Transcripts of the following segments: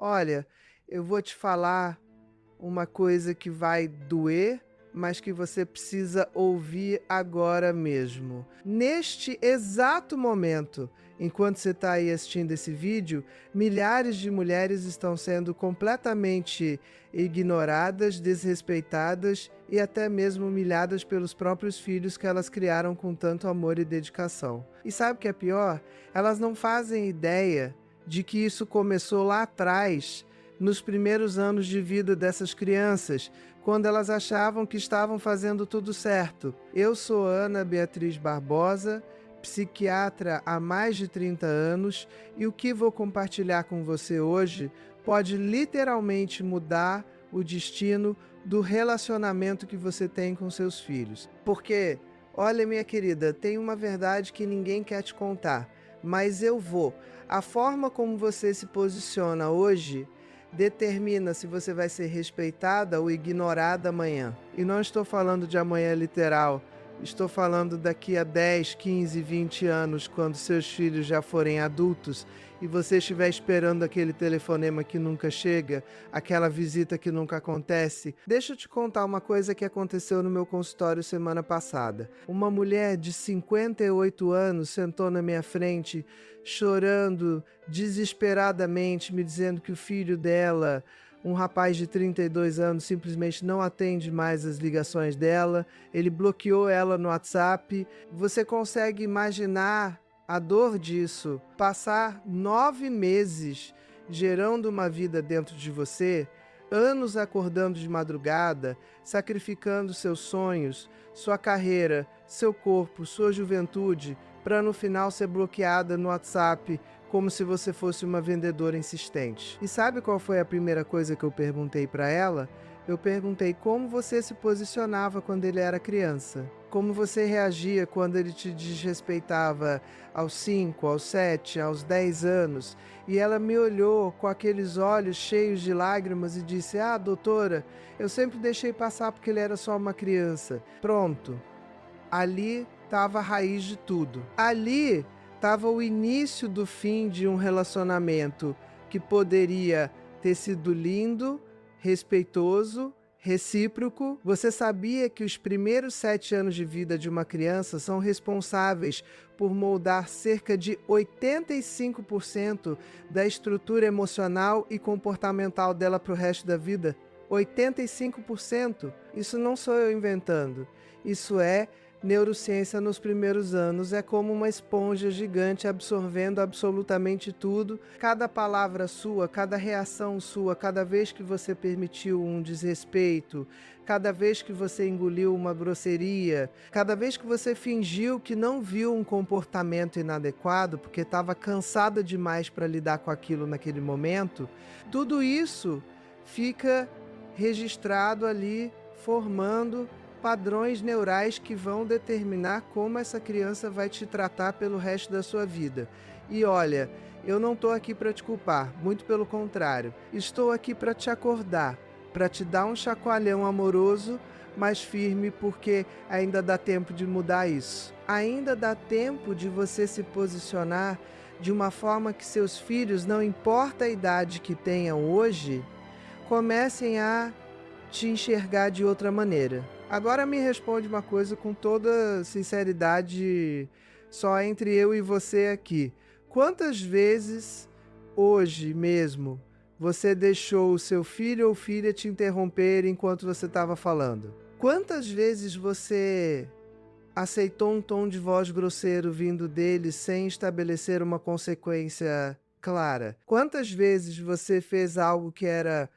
Olha, eu vou te falar uma coisa que vai doer, mas que você precisa ouvir agora mesmo. Neste exato momento, enquanto você está aí assistindo esse vídeo, milhares de mulheres estão sendo completamente ignoradas, desrespeitadas e até mesmo humilhadas pelos próprios filhos que elas criaram com tanto amor e dedicação. E sabe o que é pior? Elas não fazem ideia de que isso começou lá atrás, nos primeiros anos de vida dessas crianças, quando elas achavam que estavam fazendo tudo certo. Eu sou Ana Beatriz Barbosa, psiquiatra há mais de 30 anos, e o que vou compartilhar com você hoje pode literalmente mudar o destino do relacionamento que você tem com seus filhos. Porque, olha, minha querida, tem uma verdade que ninguém quer te contar, mas eu vou. A forma como você se posiciona hoje determina se você vai ser respeitada ou ignorada amanhã. E não estou falando de amanhã literal, estou falando daqui a 10, 15, 20 anos, quando seus filhos já forem adultos e você estiver esperando aquele telefonema que nunca chega, aquela visita que nunca acontece. Deixa eu te contar uma coisa que aconteceu no meu consultório semana passada. Uma mulher de 58 anos sentou na minha frente, chorando desesperadamente, me dizendo que o filho dela, um rapaz de 32 anos, simplesmente não atende mais as ligações dela, ele bloqueou ela no WhatsApp. Você consegue imaginar a dor disso? Passar 9 meses gerando uma vida dentro de você, anos acordando de madrugada, sacrificando seus sonhos, sua carreira, seu corpo, sua juventude, para no final ser bloqueada no WhatsApp, como se você fosse uma vendedora insistente. E sabe qual foi a primeira coisa que eu perguntei para ela? Eu perguntei como você se posicionava quando ele era criança. Como você reagia quando ele te desrespeitava aos 5, aos 7, aos 10 anos. E ela me olhou com aqueles olhos cheios de lágrimas e disse: "Ah, doutora, eu sempre deixei passar porque ele era só uma criança." Pronto. Ali estava a raiz de tudo. Ali estava o início do fim de um relacionamento que poderia ter sido lindo, respeitoso, recíproco. Você sabia que os primeiros 7 anos de vida de uma criança são responsáveis por moldar cerca de 85% da estrutura emocional e comportamental dela para o resto da vida? 85%. Isso não sou eu inventando. Isso é neurociência nos primeiros anos. É como uma esponja gigante absorvendo absolutamente tudo. Cada palavra sua, cada reação sua, cada vez que você permitiu um desrespeito, cada vez que você engoliu uma grosseria, cada vez que você fingiu que não viu um comportamento inadequado porque estava cansada demais para lidar com aquilo naquele momento, tudo isso fica registrado ali, formando padrões neurais que vão determinar como essa criança vai te tratar pelo resto da sua vida. E olha, eu não estou aqui para te culpar, muito pelo contrário. Estou aqui para te acordar, para te dar um chacoalhão amoroso, mas firme, porque ainda dá tempo de mudar isso. Ainda dá tempo de você se posicionar de uma forma que seus filhos, não importa a idade que tenham hoje, comecem a te enxergar de outra maneira. Agora me responde uma coisa com toda sinceridade, só entre eu e você aqui. Quantas vezes, hoje mesmo, você deixou o seu filho ou filha te interromper enquanto você estava falando? Quantas vezes você aceitou um tom de voz grosseiro vindo dele sem estabelecer uma consequência clara? Quantas vezes você fez algo que era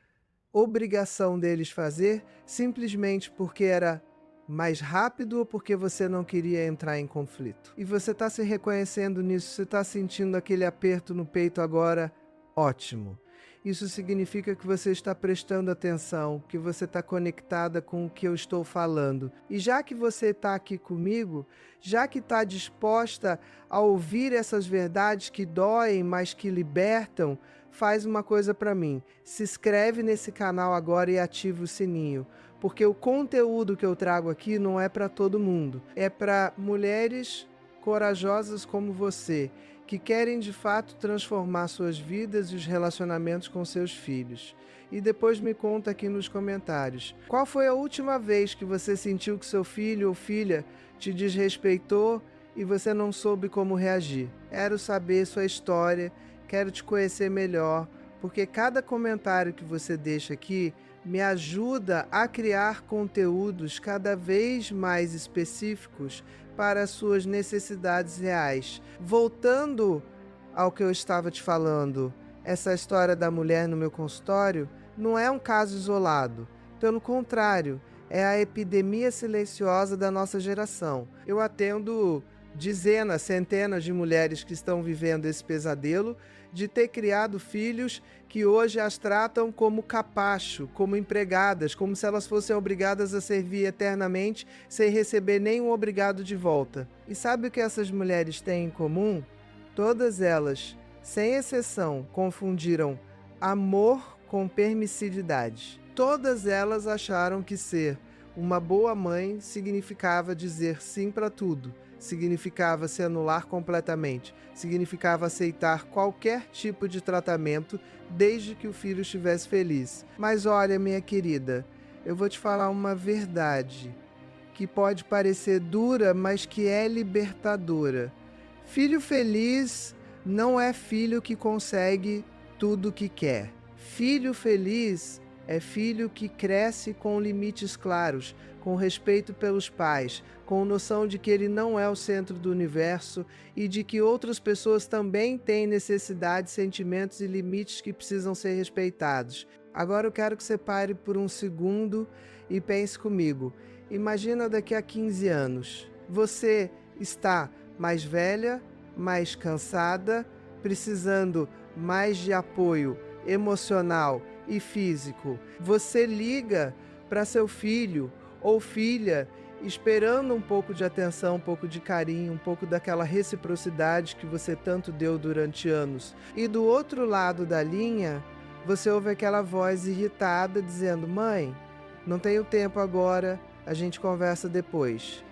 obrigação deles fazer, simplesmente porque era mais rápido ou porque você não queria entrar em conflito? E você está se reconhecendo nisso, você está sentindo aquele aperto no peito agora? Ótimo. Isso significa que você está prestando atenção, que você está conectada com o que eu estou falando. E já que você está aqui comigo, já que está disposta a ouvir essas verdades que doem, mas que libertam, faz uma coisa para mim. Se inscreve nesse canal agora e ativa o sininho. Porque o conteúdo que eu trago aqui não é para todo mundo. É para mulheres corajosas como você, que querem de fato transformar suas vidas e os relacionamentos com seus filhos. E depois me conta aqui nos comentários. Qual foi a última vez que você sentiu que seu filho ou filha te desrespeitou e você não soube como reagir? Quero saber sua história, quero te conhecer melhor, porque cada comentário que você deixa aqui me ajuda a criar conteúdos cada vez mais específicos para as suas necessidades reais. Voltando ao que eu estava te falando, essa história da mulher no meu consultório não é um caso isolado. Pelo contrário, é a epidemia silenciosa da nossa geração. Eu atendo dezenas, centenas de mulheres que estão vivendo esse pesadelo de ter criado filhos que hoje as tratam como capacho, como empregadas, como se elas fossem obrigadas a servir eternamente sem receber nenhum obrigado de volta. E sabe o que essas mulheres têm em comum? Todas elas, sem exceção, confundiram amor com permissividade. Todas elas acharam que ser uma boa mãe significava dizer sim para tudo, significava se anular completamente, significava aceitar qualquer tipo de tratamento desde que o filho estivesse feliz. Mas olha, minha querida, eu vou te falar uma verdade que pode parecer dura, mas que é libertadora. Filho feliz não é filho que consegue tudo o que quer. Filho feliz é filho que cresce com limites claros, com respeito pelos pais, com noção de que ele não é o centro do universo e de que outras pessoas também têm necessidades, sentimentos e limites que precisam ser respeitados. Agora eu quero que você pare por um segundo e pense comigo. Imagina daqui a 15 anos. Você está mais velha, mais cansada, precisando mais de apoio emocional e físico. Você liga para seu filho ou filha esperando um pouco de atenção, um pouco de carinho, um pouco daquela reciprocidade que você tanto deu durante anos. E do outro lado da linha, você ouve aquela voz irritada dizendo: mãe, não tenho tempo agora, a gente conversa depois.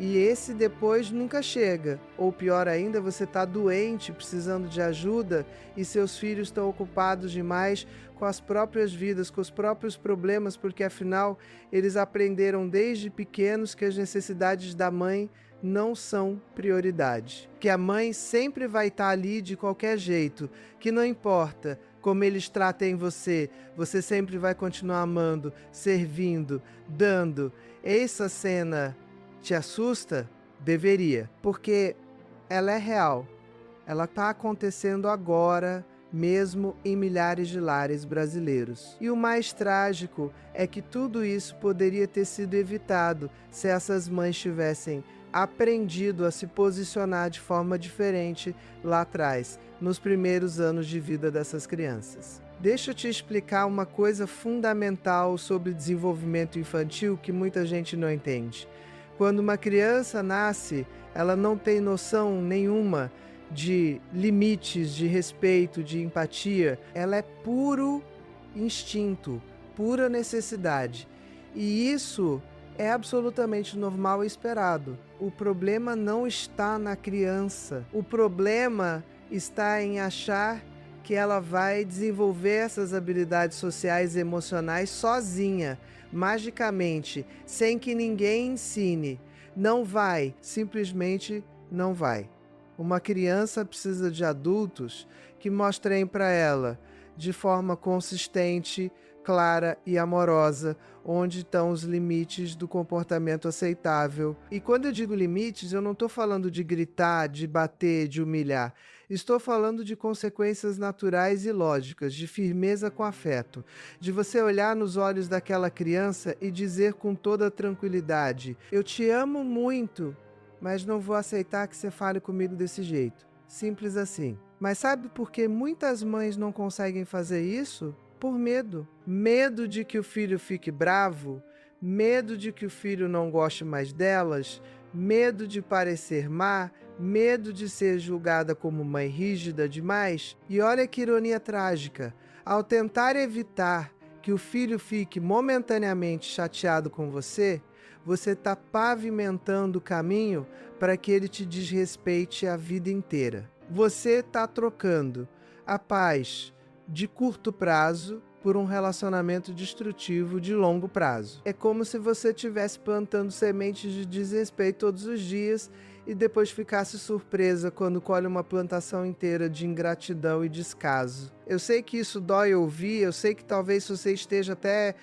E esse depois nunca chega. Ou pior ainda, você está doente, precisando de ajuda e seus filhos estão ocupados demais com as próprias vidas, com os próprios problemas, porque afinal eles aprenderam desde pequenos que as necessidades da mãe não são prioridade. Que a mãe sempre vai estar ali de qualquer jeito, que não importa como eles tratem você, você sempre vai continuar amando, servindo, dando. Essa cena te assusta? Deveria, porque ela é real. Ela está acontecendo agora, mesmo em milhares de lares brasileiros. E o mais trágico é que tudo isso poderia ter sido evitado se essas mães tivessem aprendido a se posicionar de forma diferente lá atrás, nos primeiros anos de vida dessas crianças. Deixa eu te explicar uma coisa fundamental sobre desenvolvimento infantil que muita gente não entende. Quando uma criança nasce, ela não tem noção nenhuma de limites, de respeito, de empatia. Ela é puro instinto, pura necessidade. E isso é absolutamente normal e esperado. O problema não está na criança. O problema está em achar que ela vai desenvolver essas habilidades sociais e emocionais sozinha, magicamente, sem que ninguém ensine. Não vai, simplesmente não vai. Uma criança precisa de adultos que mostrem para ela, de forma consistente, clara e amorosa, onde estão os limites do comportamento aceitável. E quando eu digo limites, eu não estou falando de gritar, de bater, de humilhar. Estou falando de consequências naturais e lógicas, de firmeza com afeto, de você olhar nos olhos daquela criança e dizer com toda tranquilidade: eu te amo muito, mas não vou aceitar que você fale comigo desse jeito. Simples assim. Mas sabe por que muitas mães não conseguem fazer isso? Por medo. Medo de que o filho fique bravo, medo de que o filho não goste mais delas, medo de parecer má, medo de ser julgada como mãe rígida demais. E olha que ironia trágica. Ao tentar evitar que o filho fique momentaneamente chateado com você, você está pavimentando o caminho para que ele te desrespeite a vida inteira. Você está trocando a paz de curto prazo por um relacionamento destrutivo de longo prazo. É como se você estivesse plantando sementes de desrespeito todos os dias e depois ficasse surpresa quando colhe uma plantação inteira de ingratidão e descaso. Eu sei que isso dói ouvir, eu sei que talvez você esteja até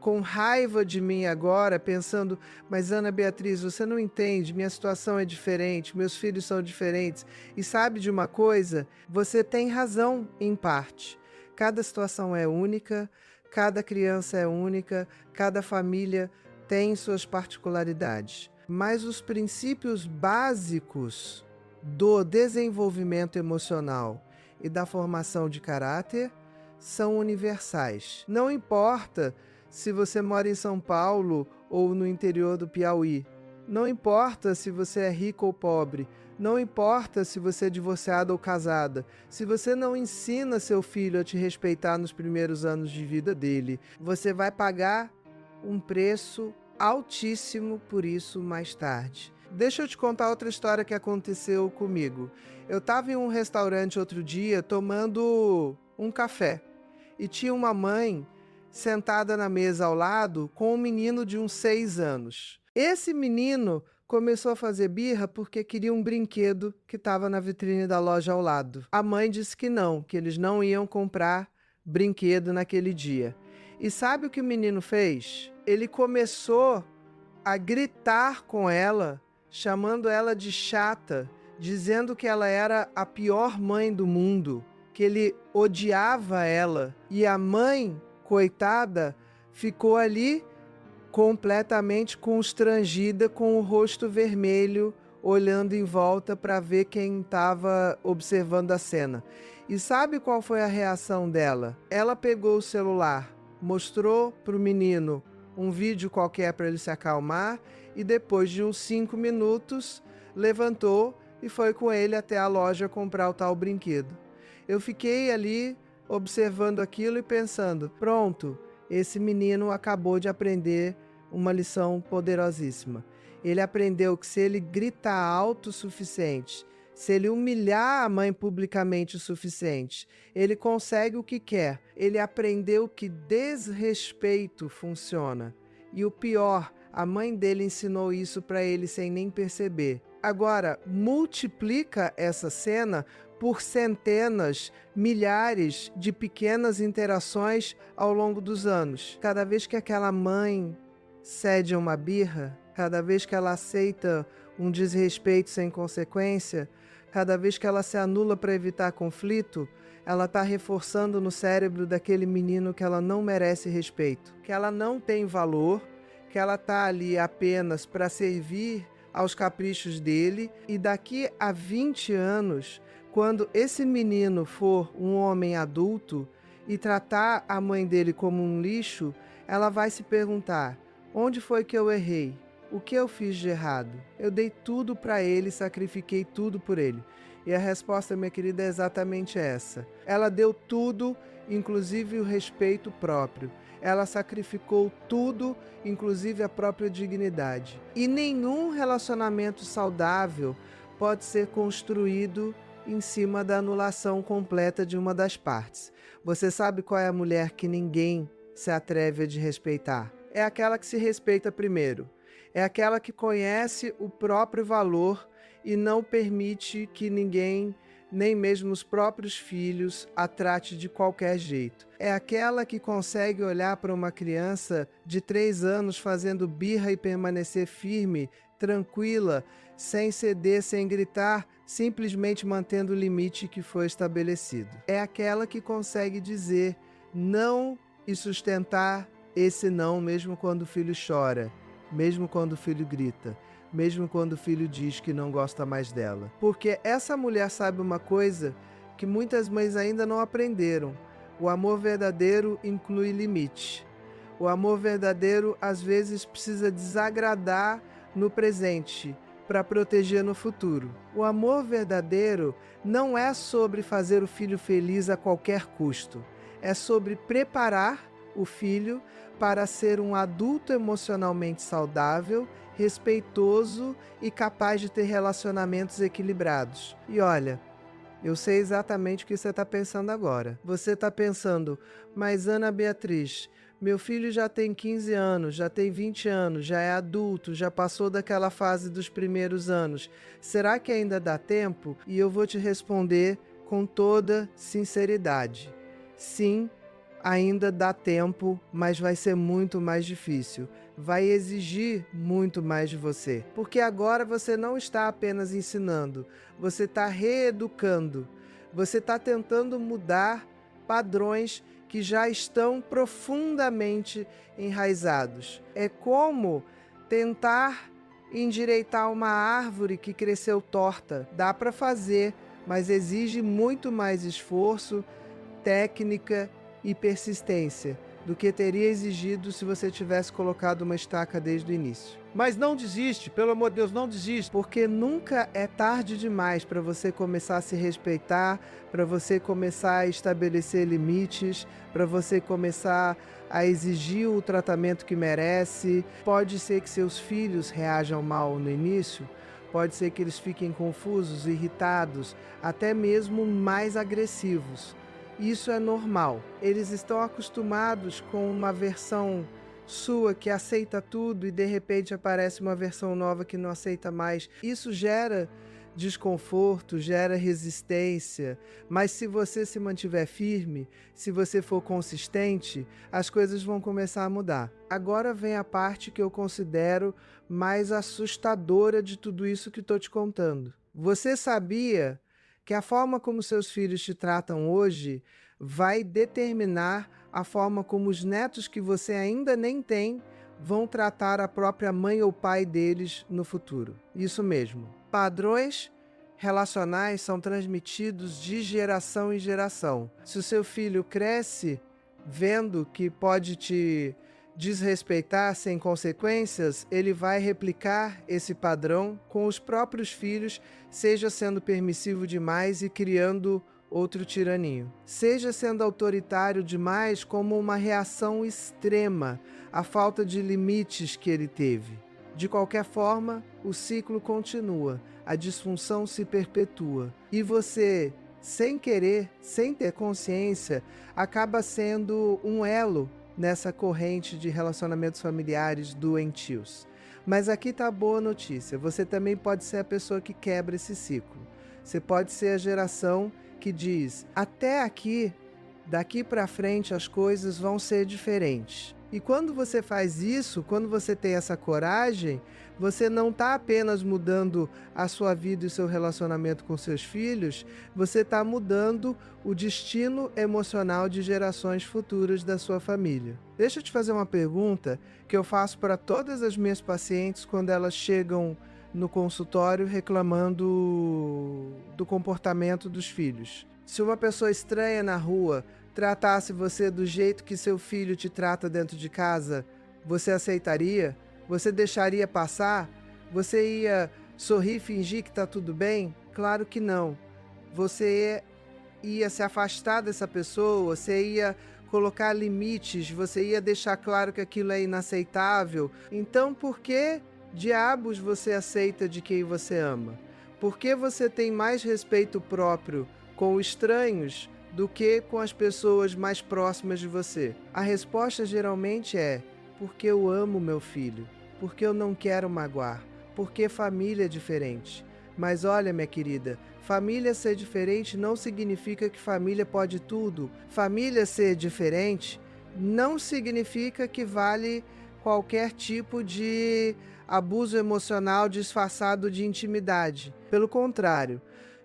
com raiva de mim agora, pensando, mas Ana Beatriz, você não entende, minha situação é diferente, meus filhos são diferentes. E sabe de uma coisa? Você tem razão em parte. Cada situação é única, cada criança é única, cada família tem suas particularidades. Mas os princípios básicos do desenvolvimento emocional e da formação de caráter são universais. Não importa se você mora em São Paulo ou no interior do Piauí. Não importa se você é rico ou pobre. Não importa se você é divorciado ou casada. Se você não ensina seu filho a te respeitar nos primeiros anos de vida dele, você vai pagar um preço altíssimo por isso mais tarde. Deixa eu te contar outra história que aconteceu comigo. Eu estava em um restaurante outro dia tomando um café e tinha uma mãe sentada na mesa ao lado com um menino de uns 6 anos. Esse menino começou a fazer birra porque queria um brinquedo que estava na vitrine da loja ao lado. A mãe disse que não, que eles não iam comprar brinquedo naquele dia. E sabe o que o menino fez? Ele começou a gritar com ela, chamando ela de chata, dizendo que ela era a pior mãe do mundo, que ele odiava ela. E a mãe, coitada, ficou ali completamente constrangida, com o rosto vermelho, olhando em volta para ver quem estava observando a cena. E sabe qual foi a reação dela? Ela pegou o celular, mostrou para o menino um vídeo qualquer para ele se acalmar e depois de uns 5 minutos levantou e foi com ele até a loja comprar o tal brinquedo. Eu fiquei ali observando aquilo e pensando, pronto, esse menino acabou de aprender uma lição poderosíssima. Ele aprendeu que se ele gritar alto o suficiente, se ele humilhar a mãe publicamente o suficiente, ele consegue o que quer. Ele aprendeu que desrespeito funciona. E o pior, a mãe dele ensinou isso para ele sem nem perceber. Agora, multiplica essa cena por centenas, milhares de pequenas interações ao longo dos anos. Cada vez que aquela mãe cede a uma birra, cada vez que ela aceita um desrespeito sem consequência, cada vez que ela se anula para evitar conflito, ela está reforçando no cérebro daquele menino que ela não merece respeito, que ela não tem valor, que ela está ali apenas para servir aos caprichos dele, e daqui a 20 anos, quando esse menino for um homem adulto e tratar a mãe dele como um lixo, ela vai se perguntar, onde foi que eu errei? O que eu fiz de errado? Eu dei tudo para ele, sacrifiquei tudo por ele. E a resposta, minha querida, é exatamente essa. Ela deu tudo, inclusive o respeito próprio. Ela sacrificou tudo, inclusive a própria dignidade. E nenhum relacionamento saudável pode ser construído em cima da anulação completa de uma das partes. Você sabe qual é a mulher que ninguém se atreve a desrespeitar? É aquela que se respeita primeiro. É aquela que conhece o próprio valor e não permite que ninguém, nem mesmo os próprios filhos, a trate de qualquer jeito. É aquela que consegue olhar para uma criança de 3 anos fazendo birra e permanecer firme, tranquila, sem ceder, sem gritar, simplesmente mantendo o limite que foi estabelecido. É aquela que consegue dizer não e sustentar esse não mesmo quando o filho chora, mesmo quando o filho grita, mesmo quando o filho diz que não gosta mais dela. Porque essa mulher sabe uma coisa que muitas mães ainda não aprenderam. O amor verdadeiro inclui limite. O amor verdadeiro às vezes precisa desagradar no presente para proteger no futuro. O amor verdadeiro não é sobre fazer o filho feliz a qualquer custo. É sobre preparar o filho para ser um adulto emocionalmente saudável, respeitoso e capaz de ter relacionamentos equilibrados. E olha, Eu sei exatamente o que você está pensando agora. Você está pensando, mas Ana Beatriz, meu filho já tem 15 anos, já tem 20 anos, já é adulto, já passou daquela fase dos primeiros anos. Será que ainda dá tempo? E eu vou te responder com toda sinceridade. Sim, ainda dá tempo, mas vai ser muito mais difícil. Vai exigir muito mais de você. Porque agora você não está apenas ensinando, você está reeducando. Você está tentando mudar padrões que já estão profundamente enraizados. É como tentar endireitar uma árvore que cresceu torta. Dá para fazer, mas exige muito mais esforço, técnica e persistência do que teria exigido se você tivesse colocado uma estaca desde o início. Mas não desiste, pelo amor de Deus, não desiste. Porque nunca é tarde demais para você começar a se respeitar, para você começar a estabelecer limites, para você começar a exigir o tratamento que merece. Pode ser que seus filhos reajam mal no início, pode ser que eles fiquem confusos, irritados, até mesmo mais agressivos. Isso é normal. Eles estão acostumados com uma versão sua que aceita tudo e de repente aparece uma versão nova que não aceita mais. Isso gera desconforto, gera resistência, mas se você se mantiver firme, se você for consistente, as coisas vão começar a mudar. Agora vem a parte que eu considero mais assustadora de tudo isso que estou te contando. Você sabia que a forma como seus filhos te tratam hoje vai determinar a forma como os netos que você ainda nem tem vão tratar a própria mãe ou pai deles no futuro. Isso mesmo. Padrões relacionais são transmitidos de geração em geração. Se o seu filho cresce vendo que pode te desrespeitar sem consequências, ele vai replicar esse padrão com os próprios filhos, seja sendo permissivo demais e criando outro tiraninho, seja sendo autoritário demais como uma reação extrema à falta de limites que ele teve. De qualquer forma, o ciclo continua, a disfunção se perpetua e você, sem querer, sem ter consciência, acaba sendo um elo nessa corrente de relacionamentos familiares doentios. Mas aqui está a boa notícia, você também pode ser a pessoa que quebra esse ciclo. Você pode ser a geração que diz, até aqui, daqui para frente as coisas vão ser diferentes. E quando você faz isso, quando você tem essa coragem, você não está apenas mudando a sua vida e o seu relacionamento com seus filhos, você está mudando o destino emocional de gerações futuras da sua família. Deixa eu te fazer uma pergunta que eu faço para todas as minhas pacientes quando elas chegam no consultório reclamando do comportamento dos filhos. Se uma pessoa estranha na rua tratasse você do jeito que seu filho te trata dentro de casa, você aceitaria? Você deixaria passar? Você ia sorrir e fingir que está tudo bem? Claro que não. Você ia se afastar dessa pessoa, você ia colocar limites, você ia deixar claro que aquilo é inaceitável. Então, por que diabos você aceita de quem você ama? Por que você tem mais respeito próprio com estranhos do que com as pessoas mais próximas de você? A resposta geralmente é: porque eu amo meu filho, porque eu não quero magoar, porque família é diferente. Mas olha, minha querida, família ser diferente não significa que família pode tudo. Família ser diferente não significa que vale qualquer tipo de abuso emocional disfarçado de intimidade. Pelo contrário,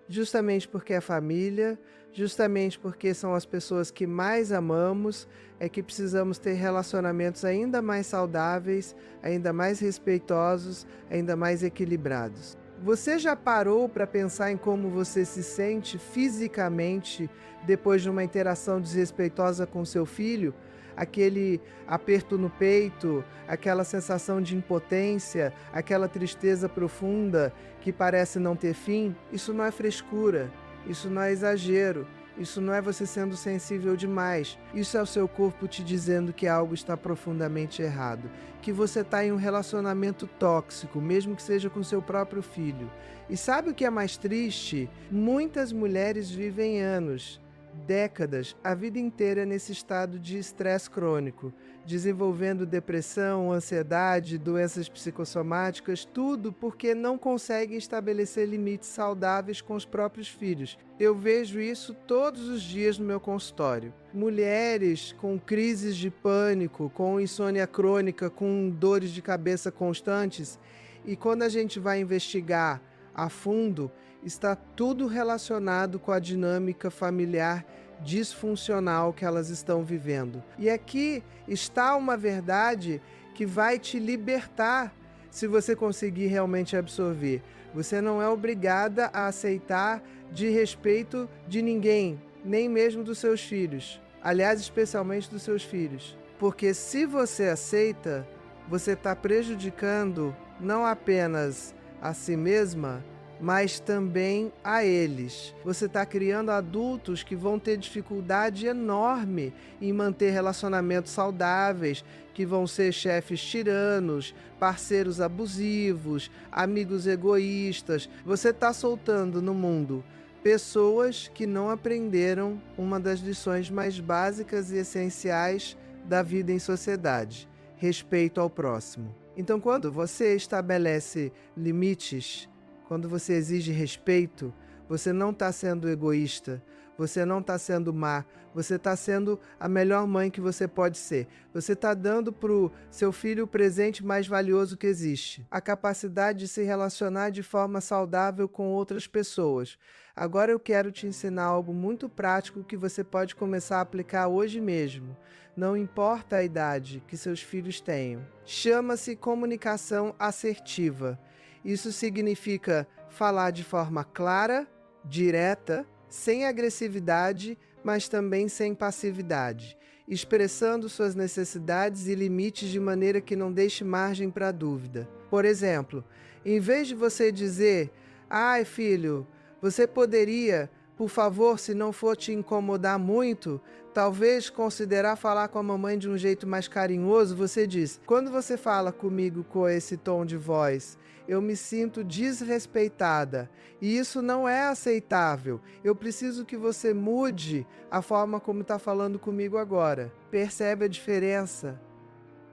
justamente porque é família, justamente porque são as pessoas que mais amamos, é que precisamos ter relacionamentos ainda mais saudáveis, ainda mais respeitosos, ainda mais equilibrados. Você já parou para pensar em como você se sente fisicamente depois de uma interação desrespeitosa com seu filho? Aquele aperto no peito, aquela sensação de impotência, aquela tristeza profunda que parece não ter fim? Isso não é frescura, isso não é exagero, Isso não é você sendo sensível demais. Isso é o seu corpo te dizendo que algo está profundamente errado. Que você está em um relacionamento tóxico, mesmo que seja com seu próprio filho. E sabe o que é mais triste? Muitas mulheres vivem anos, décadas, a vida inteira nesse estado de estresse crônico, desenvolvendo depressão, ansiedade, doenças psicossomáticas, tudo porque não conseguem estabelecer limites saudáveis com os próprios filhos. Eu vejo isso todos os dias no meu consultório. Mulheres com crises de pânico, com insônia crônica, com dores de cabeça constantes, e quando a gente vai investigar a fundo, está tudo relacionado com a dinâmica familiar disfuncional que elas estão vivendo. E aqui está uma verdade que vai te libertar se você conseguir realmente absorver. Você não é obrigada a aceitar de respeito de ninguém, nem mesmo dos seus filhos. Aliás, especialmente dos seus filhos. Porque se você aceita, você está prejudicando não apenas a si mesma, mas também a eles. Você está criando adultos que vão ter dificuldade enorme em manter relacionamentos saudáveis, que vão ser chefes tiranos, parceiros abusivos, amigos egoístas. Você está soltando no mundo pessoas que não aprenderam uma das lições mais básicas e essenciais da vida em sociedade: respeito ao próximo. Então, quando você estabelece limites, quando você exige respeito, você não está sendo egoísta, você não está sendo má, você está sendo a melhor mãe que você pode ser. Você está dando para o seu filho o presente mais valioso que existe: a capacidade de se relacionar de forma saudável com outras pessoas. Agora eu quero te ensinar algo muito prático que você pode começar a aplicar hoje mesmo. Não importa a idade que seus filhos tenham. Chama-se comunicação assertiva. Isso significa falar de forma clara, direta, sem agressividade, mas também sem passividade, expressando suas necessidades e limites de maneira que não deixe margem para dúvida. Por exemplo, em vez de você dizer: "Ai, filho, você poderia, por favor, se não for te incomodar muito, talvez considerar falar com a mamãe de um jeito mais carinhoso", você diz: "Quando você fala comigo com esse tom de voz, eu me sinto desrespeitada e isso não é aceitável. Eu preciso que você mude a forma como está falando comigo agora." Percebe a diferença?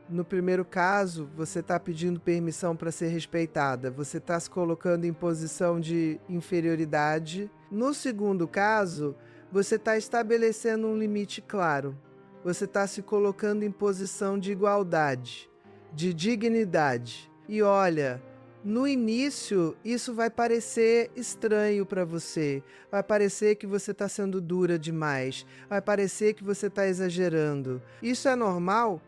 No primeiro caso, você está pedindo permissão para ser respeitada, você está se colocando em posição de inferioridade. No segundo caso, você está estabelecendo um limite claro, você está se colocando em posição de igualdade, de dignidade. E olha, no início, isso vai parecer estranho para você, vai parecer que você está sendo dura demais, vai parecer que você está exagerando. Isso é normal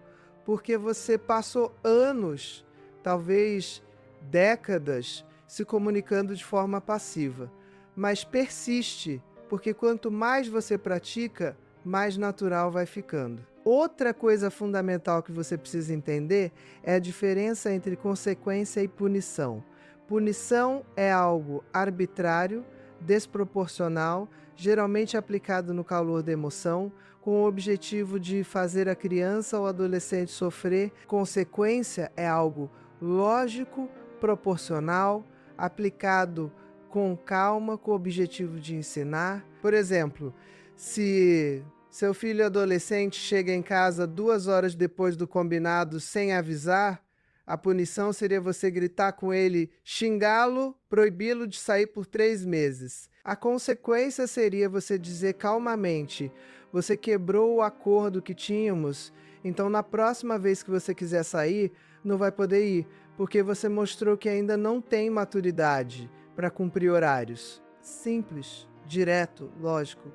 porque você passou anos, talvez décadas, se comunicando de forma passiva. Mas persiste, porque quanto mais você pratica, mais natural vai ficando. Outra coisa fundamental que você precisa entender é a diferença entre consequência e punição. Punição é algo arbitrário, desproporcional, geralmente aplicado no calor da emoção, com o objetivo de fazer a criança ou adolescente sofrer. Consequência é algo lógico, proporcional, aplicado com calma, com o objetivo de ensinar. Por exemplo, se seu filho adolescente chega em casa 2 horas depois do combinado sem avisar, a punição seria você gritar com ele, xingá-lo, proibi-lo de sair por 3 meses. A consequência seria você dizer calmamente: "Você quebrou o acordo que tínhamos, então na próxima vez que você quiser sair, não vai poder ir, porque você mostrou que ainda não tem maturidade para cumprir horários." Simples, direto, lógico.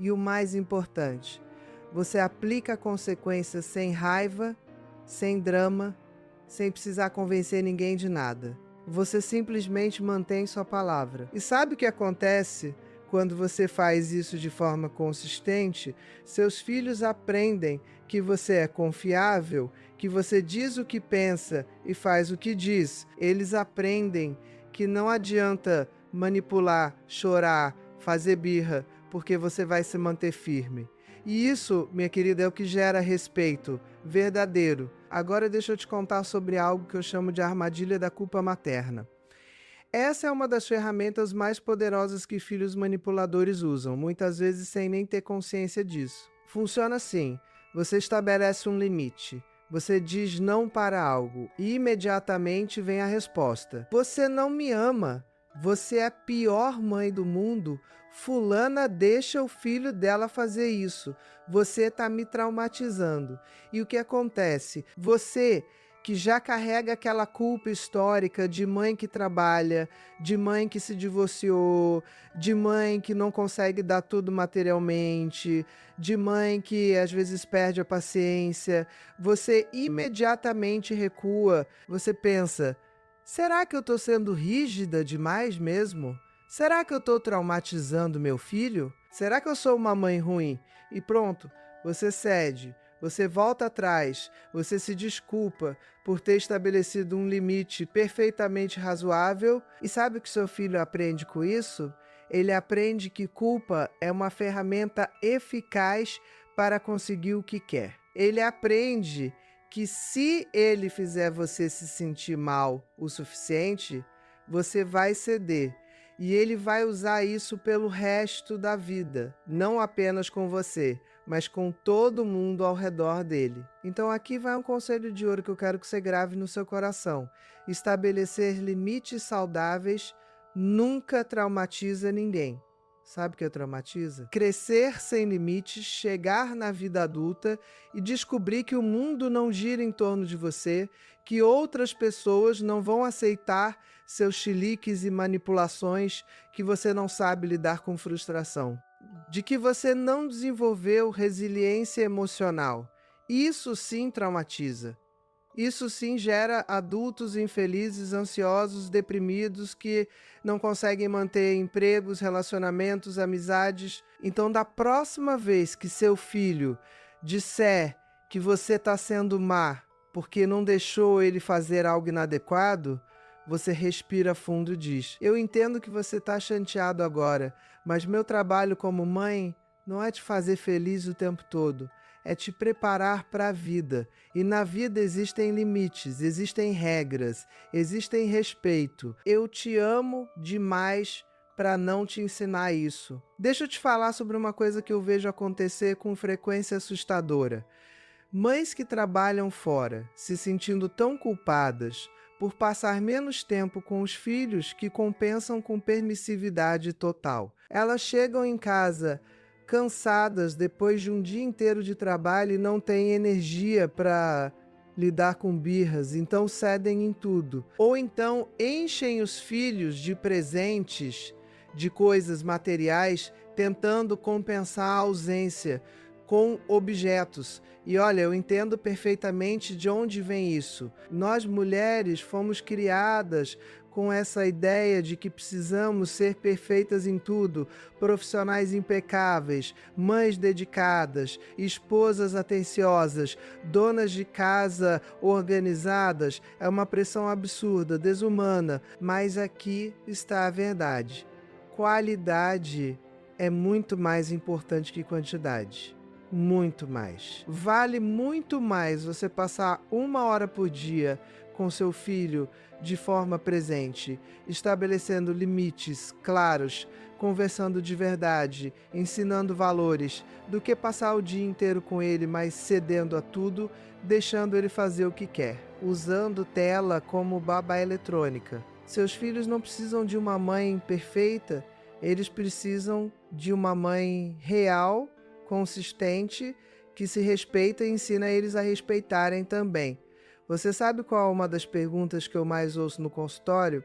E o mais importante, você aplica a consequência sem raiva, sem drama, sem precisar convencer ninguém de nada. Você simplesmente mantém sua palavra. E sabe o que acontece quando você faz isso de forma consistente? Seus filhos aprendem que você é confiável, que você diz o que pensa e faz o que diz. Eles aprendem que não adianta manipular, chorar, fazer birra, porque você vai se manter firme. E isso, minha querida, é o que gera respeito verdadeiro. Agora deixa eu te contar sobre algo que eu chamo de armadilha da culpa materna. Essa é uma das ferramentas mais poderosas que filhos manipuladores usam, muitas vezes sem nem ter consciência disso. Funciona assim: você estabelece um limite, você diz não para algo e imediatamente vem a resposta: você não me ama, você é a pior mãe do mundo, fulana deixa o filho dela fazer isso, você está me traumatizando. E o que acontece? Você que já carrega aquela culpa histórica de mãe que trabalha, de mãe que se divorciou, de mãe que não consegue dar tudo materialmente, de mãe que às vezes perde a paciência, você imediatamente recua, você pensa: será que eu estou sendo rígida demais mesmo? Será que eu estou traumatizando meu filho? Será que eu sou uma mãe ruim? E pronto, você cede. Você volta atrás, você se desculpa por ter estabelecido um limite perfeitamente razoável. E sabe o que seu filho aprende com isso? Ele aprende que culpa é uma ferramenta eficaz para conseguir o que quer. Ele aprende que se ele fizer você se sentir mal o suficiente, você vai ceder. E ele vai usar isso pelo resto da vida, não apenas com você, mas com todo mundo ao redor dele. Então aqui vai um conselho de ouro que eu quero que você grave no seu coração. Estabelecer limites saudáveis nunca traumatiza ninguém. Sabe o que traumatiza? Crescer sem limites, chegar na vida adulta e descobrir que o mundo não gira em torno de você, que outras pessoas não vão aceitar seus chiliques e manipulações, que você não sabe lidar com frustração, de que você não desenvolveu resiliência emocional. Isso sim traumatiza. Isso sim gera adultos infelizes, ansiosos, deprimidos, que não conseguem manter empregos, relacionamentos, amizades. Então, da próxima vez que seu filho disser que você está sendo má porque não deixou ele fazer algo inadequado, você respira fundo e diz: eu entendo que você está chateado agora, mas meu trabalho como mãe não é te fazer feliz o tempo todo, é te preparar para a vida. E na vida existem limites, existem regras, existem respeito. Eu te amo demais para não te ensinar isso. Deixa eu te falar sobre uma coisa que eu vejo acontecer com frequência assustadora. Mães que trabalham fora, se sentindo tão culpadas por passar menos tempo com os filhos, que compensam com permissividade total. Elas chegam em casa cansadas depois de um dia inteiro de trabalho e não têm energia para lidar com birras, então cedem em tudo. Ou então enchem os filhos de presentes, de coisas materiais, tentando compensar a ausência com objetos. E olha, eu entendo perfeitamente de onde vem isso. Nós mulheres fomos criadas com essa ideia de que precisamos ser perfeitas em tudo, profissionais impecáveis, mães dedicadas, esposas atenciosas, donas de casa organizadas. É uma pressão absurda, desumana, mas aqui está a verdade. Qualidade é muito mais importante que quantidade. Muito mais. Vale muito mais você passar 1 hora por dia com seu filho de forma presente, estabelecendo limites claros, conversando de verdade, ensinando valores, do que passar o dia inteiro com ele, mas cedendo a tudo, deixando ele fazer o que quer, usando tela como babá eletrônica. Seus filhos não precisam de uma mãe perfeita, eles precisam de uma mãe real, consistente, que se respeita e ensina eles a respeitarem também. Você sabe qual é uma das perguntas que eu mais ouço no consultório?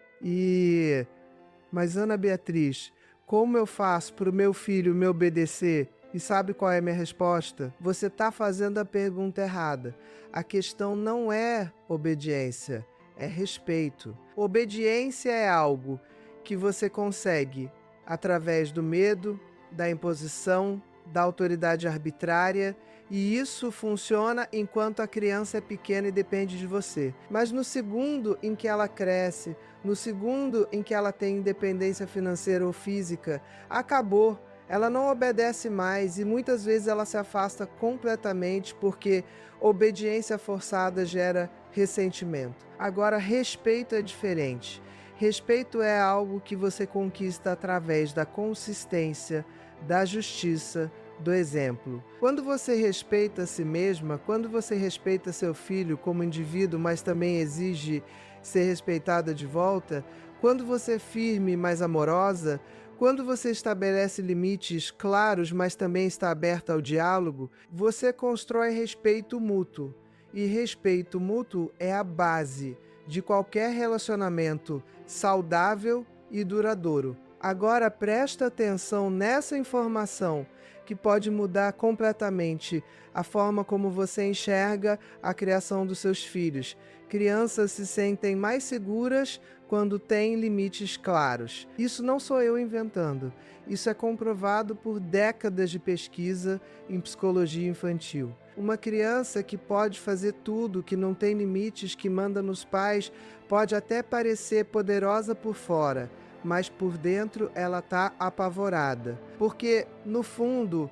Mas Ana Beatriz, como eu faço para o meu filho me obedecer? E sabe qual é a minha resposta? Você está fazendo a pergunta errada. A questão não é obediência, é respeito. Obediência é algo que você consegue através do medo, da imposição, da autoridade arbitrária, e isso funciona enquanto a criança é pequena e depende de você. Mas no segundo em que ela cresce, no segundo em que ela tem independência financeira ou física, acabou. Ela não obedece mais e muitas vezes ela se afasta completamente porque obediência forçada gera ressentimento. Agora, respeito é diferente. Respeito é algo que você conquista através da consistência, da justiça, do exemplo. Quando você respeita a si mesma, quando você respeita seu filho como indivíduo, mas também exige ser respeitada de volta, quando você é firme, mas amorosa, quando você estabelece limites claros, mas também está aberta ao diálogo, você constrói respeito mútuo. E respeito mútuo é a base de qualquer relacionamento saudável e duradouro. Agora presta atenção nessa informação que pode mudar completamente a forma como você enxerga a criação dos seus filhos. Crianças se sentem mais seguras quando têm limites claros. Isso não sou eu inventando. Isso é comprovado por décadas de pesquisa em psicologia infantil. Uma criança que pode fazer tudo, que não tem limites, que manda nos pais, pode até parecer poderosa por fora, mas por dentro ela está apavorada. Porque, no fundo,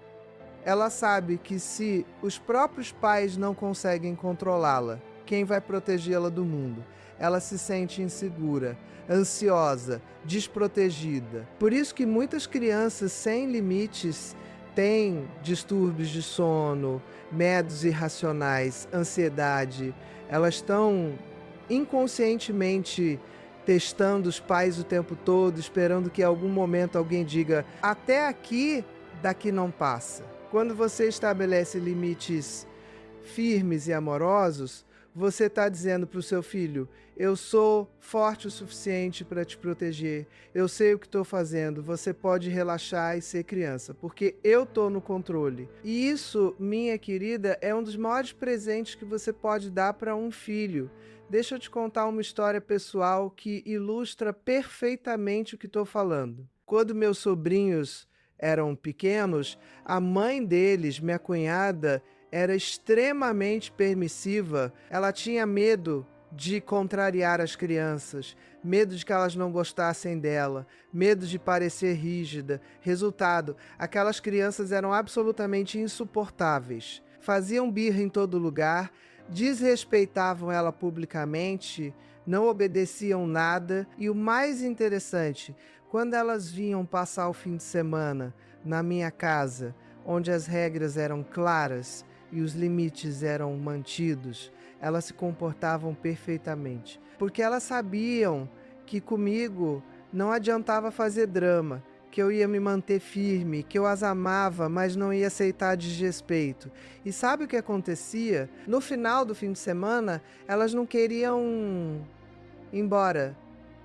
ela sabe que se os próprios pais não conseguem controlá-la, quem vai protegê-la do mundo? Ela se sente insegura, ansiosa, desprotegida. Por isso que muitas crianças sem limites têm distúrbios de sono, medos irracionais, ansiedade. Elas estão inconscientemente testando os pais o tempo todo, esperando que em algum momento alguém diga: até aqui, daqui não passa. Quando você estabelece limites firmes e amorosos, você está dizendo para o seu filho: eu sou forte o suficiente para te proteger, eu sei o que estou fazendo, você pode relaxar e ser criança, porque eu estou no controle. E isso, minha querida, é um dos maiores presentes que você pode dar para um filho. Deixa eu te contar uma história pessoal que ilustra perfeitamente o que estou falando. Quando meus sobrinhos eram pequenos, a mãe deles, minha cunhada, era extremamente permissiva. Ela tinha medo de contrariar as crianças, medo de que elas não gostassem dela, medo de parecer rígida. Resultado, aquelas crianças eram absolutamente insuportáveis. Faziam birra em todo lugar, desrespeitavam ela publicamente, não obedeciam nada e o mais interessante, quando elas vinham passar o fim de semana na minha casa, onde as regras eram claras e os limites eram mantidos, elas se comportavam perfeitamente, porque elas sabiam que comigo não adiantava fazer drama, que eu ia me manter firme, que eu as amava, mas não ia aceitar desrespeito. E sabe o que acontecia? No final do fim de semana, elas não queriam ir embora.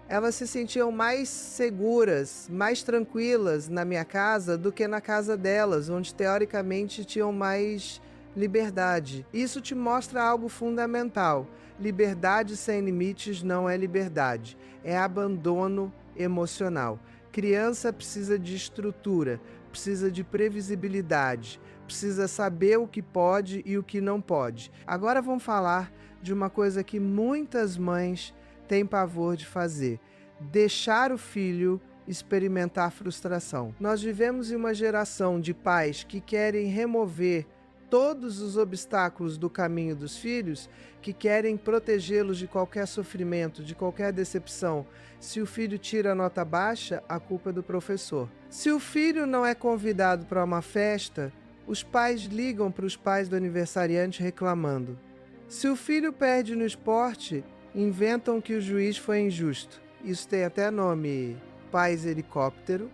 Elas se sentiam mais seguras, mais tranquilas na minha casa do que na casa delas, onde teoricamente tinham mais liberdade. Isso te mostra algo fundamental. Liberdade sem limites não é liberdade, é abandono emocional. Criança precisa de estrutura, precisa de previsibilidade, precisa saber o que pode e o que não pode. Agora vamos falar de uma coisa que muitas mães têm pavor de fazer: deixar o filho experimentar frustração. Nós vivemos em uma geração de pais que querem remover todos os obstáculos do caminho dos filhos, que querem protegê-los de qualquer sofrimento, de qualquer decepção. Se o filho tira a nota baixa, a culpa é do professor. Se o filho não é convidado para uma festa, os pais ligam para os pais do aniversariante reclamando. Se o filho perde no esporte, inventam que o juiz foi injusto. Isso tem até nome: pais helicóptero,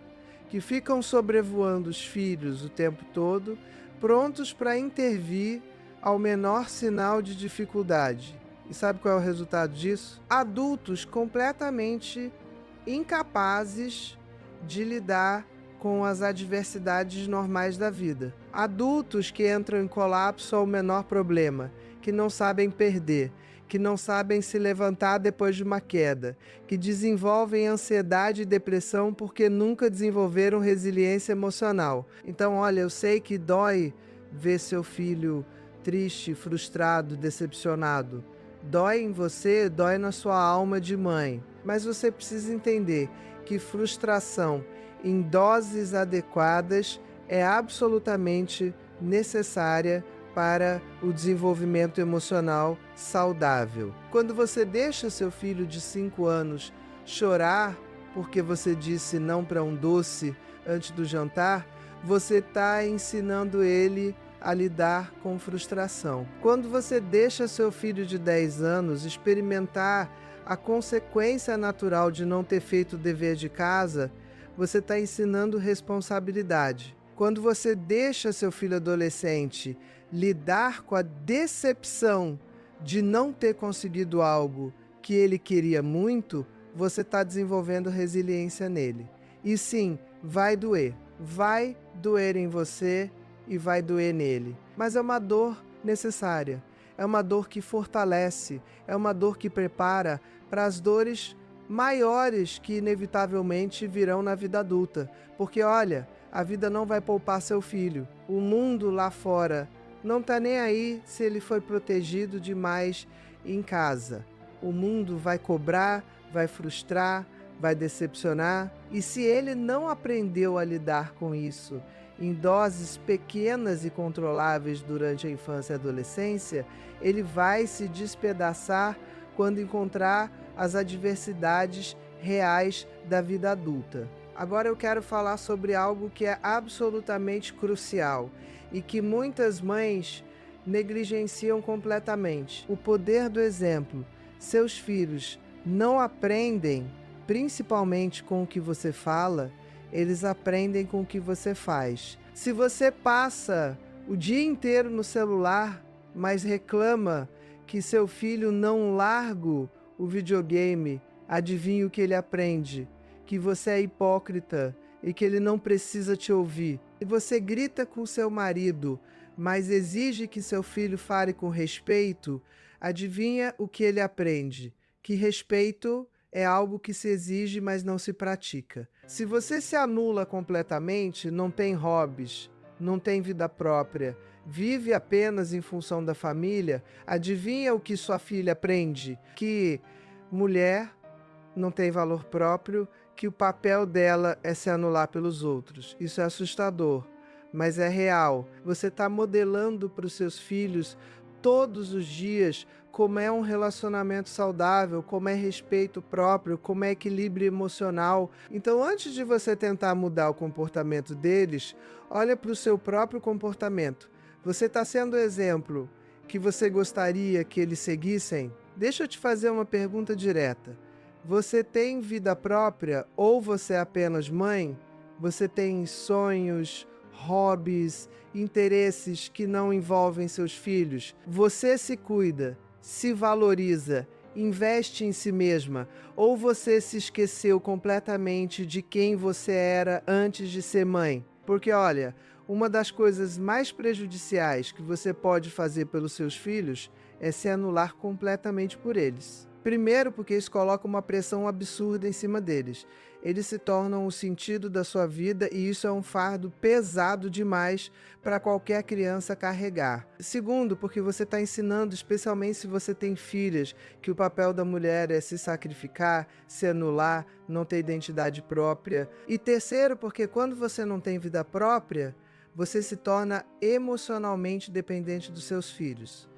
que ficam sobrevoando os filhos o tempo todo, prontos para intervir ao menor sinal de dificuldade. E sabe qual é o resultado disso? Adultos completamente incapazes de lidar com as adversidades normais da vida. Adultos que entram em colapso ao menor problema, que não sabem perder, que não sabem se levantar depois de uma queda, que desenvolvem ansiedade e depressão porque nunca desenvolveram resiliência emocional. Então, olha, eu sei que dói ver seu filho triste, frustrado, decepcionado. Dói em você, dói na sua alma de mãe. Mas você precisa entender que frustração em doses adequadas é absolutamente necessária para o desenvolvimento emocional saudável. Quando você deixa seu filho de 5 anos chorar porque você disse não para um doce antes do jantar, você está ensinando ele a lidar com frustração. Quando você deixa seu filho de 10 anos experimentar a consequência natural de não ter feito o dever de casa, você está ensinando responsabilidade. Quando você deixa seu filho adolescente lidar com a decepção de não ter conseguido algo que ele queria muito, você está desenvolvendo resiliência nele. E sim, vai doer em você e vai doer nele. Mas é uma dor necessária, é uma dor que fortalece, é uma dor que prepara para as dores maiores que inevitavelmente virão na vida adulta. Porque olha, a vida não vai poupar seu filho. O mundo lá fora não está nem aí se ele foi protegido demais em casa. O mundo vai cobrar, vai frustrar, vai decepcionar. E se ele não aprendeu a lidar com isso em doses pequenas e controláveis durante a infância e adolescência, ele vai se despedaçar quando encontrar as adversidades reais da vida adulta. Agora eu quero falar sobre algo que é absolutamente crucial e que muitas mães negligenciam completamente: o poder do exemplo. Seus filhos não aprendem principalmente com o que você fala, eles aprendem com o que você faz. Se você passa o dia inteiro no celular, mas reclama que seu filho não larga o videogame, adivinha o que ele aprende? Que você é hipócrita e que ele não precisa te ouvir. E você grita com seu marido, mas exige que seu filho fale com respeito, adivinha o que ele aprende? Que respeito é algo que se exige, mas não se pratica. Se você se anula completamente, não tem hobbies, não tem vida própria, vive apenas em função da família, adivinha o que sua filha aprende? Que mulher não tem valor próprio, que o papel dela é se anular pelos outros. Isso é assustador, mas é real. Você está modelando para os seus filhos todos os dias como é um relacionamento saudável, como é respeito próprio, como é equilíbrio emocional. Então, antes de você tentar mudar o comportamento deles, olha para o seu próprio comportamento. Você está sendo o exemplo que você gostaria que eles seguissem? Deixa eu te fazer uma pergunta direta. Você tem vida própria ou você é apenas mãe? Você tem sonhos, hobbies, interesses que não envolvem seus filhos? Você se cuida, se valoriza, investe em si mesma? Ou você se esqueceu completamente de quem você era antes de ser mãe? Porque olha, uma das coisas mais prejudiciais que você pode fazer pelos seus filhos é se anular completamente por eles. Primeiro, porque isso coloca uma pressão absurda em cima deles. Eles se tornam o sentido da sua vida e isso é um fardo pesado demais para qualquer criança carregar. Segundo, porque você está ensinando, especialmente se você tem filhas, que o papel da mulher é se sacrificar, se anular, não ter identidade própria. E terceiro, porque quando você não tem vida própria, você se torna emocionalmente dependente dos seus filhos.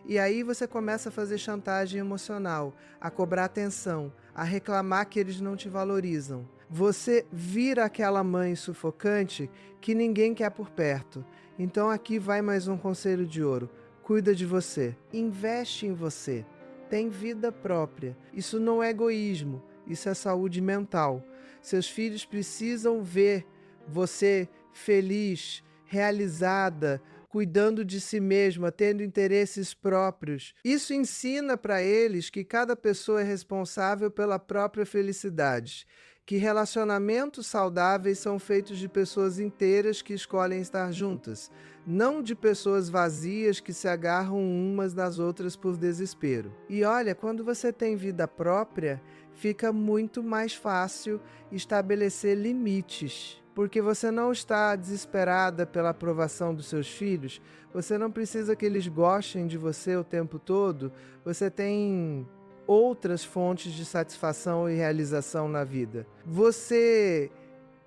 E aí você começa a fazer chantagem emocional, a cobrar atenção, a reclamar que eles não te valorizam. Você vira aquela mãe sufocante que ninguém quer por perto. Então aqui vai mais um conselho de ouro. Cuida de você, investe em você, tem vida própria. Isso não é egoísmo, isso é saúde mental. Seus filhos precisam ver você feliz, realizada, cuidando de si mesma, tendo interesses próprios. Isso ensina para eles que cada pessoa é responsável pela própria felicidade, que relacionamentos saudáveis são feitos de pessoas inteiras que escolhem estar juntas, não de pessoas vazias que se agarram umas das outras por desespero. E olha, quando você tem vida própria, fica muito mais fácil estabelecer limites. Porque você não está desesperada pela aprovação dos seus filhos, você não precisa que eles gostem de você o tempo todo, você tem outras fontes de satisfação e realização na vida. Você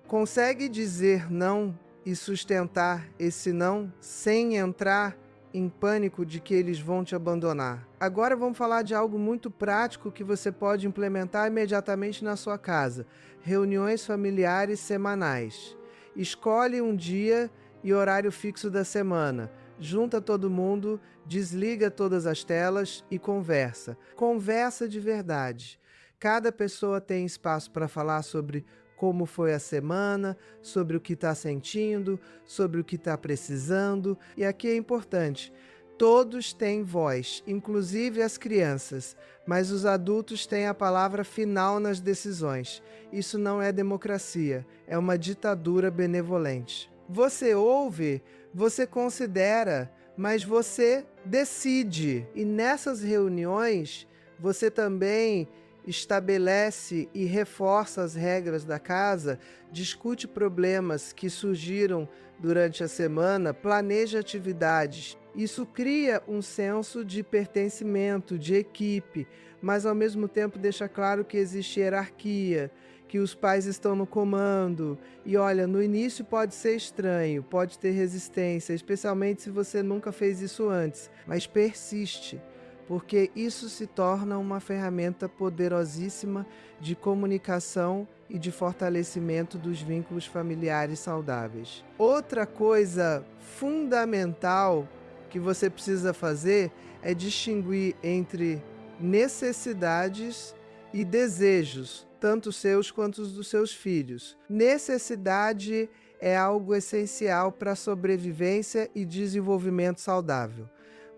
Consegue dizer não e sustentar esse não sem entrar em pânico de que eles vão te abandonar? Agora vamos falar de algo muito prático que você pode implementar imediatamente na sua casa: reuniões familiares semanais. Escolhe um dia e horário fixo da semana. Junta todo mundo, desliga todas as telas e conversa. Conversa de verdade. Cada pessoa tem espaço para falar sobre como foi a semana, sobre o que está sentindo, sobre o que está precisando. E aqui é importante: todos têm voz, inclusive as crianças, mas os adultos têm a palavra final nas decisões. Isso não é democracia, é uma ditadura benevolente. Você ouve, você considera, mas você decide. E nessas reuniões, você também estabelece e reforça as regras da casa, discute problemas que surgiram durante a semana, planeja atividades. Isso cria um senso de pertencimento, de equipe, mas ao mesmo tempo deixa claro que existe hierarquia, que os pais estão no comando. E olha, no início pode ser estranho, pode ter resistência, especialmente se você nunca fez isso antes, mas persiste, porque isso se torna uma ferramenta poderosíssima de comunicação e de fortalecimento dos vínculos familiares saudáveis. Outra coisa fundamental que você precisa fazer é distinguir entre necessidades e desejos, tanto seus quanto os dos seus filhos. Necessidade é algo essencial para a sobrevivência e desenvolvimento saudável.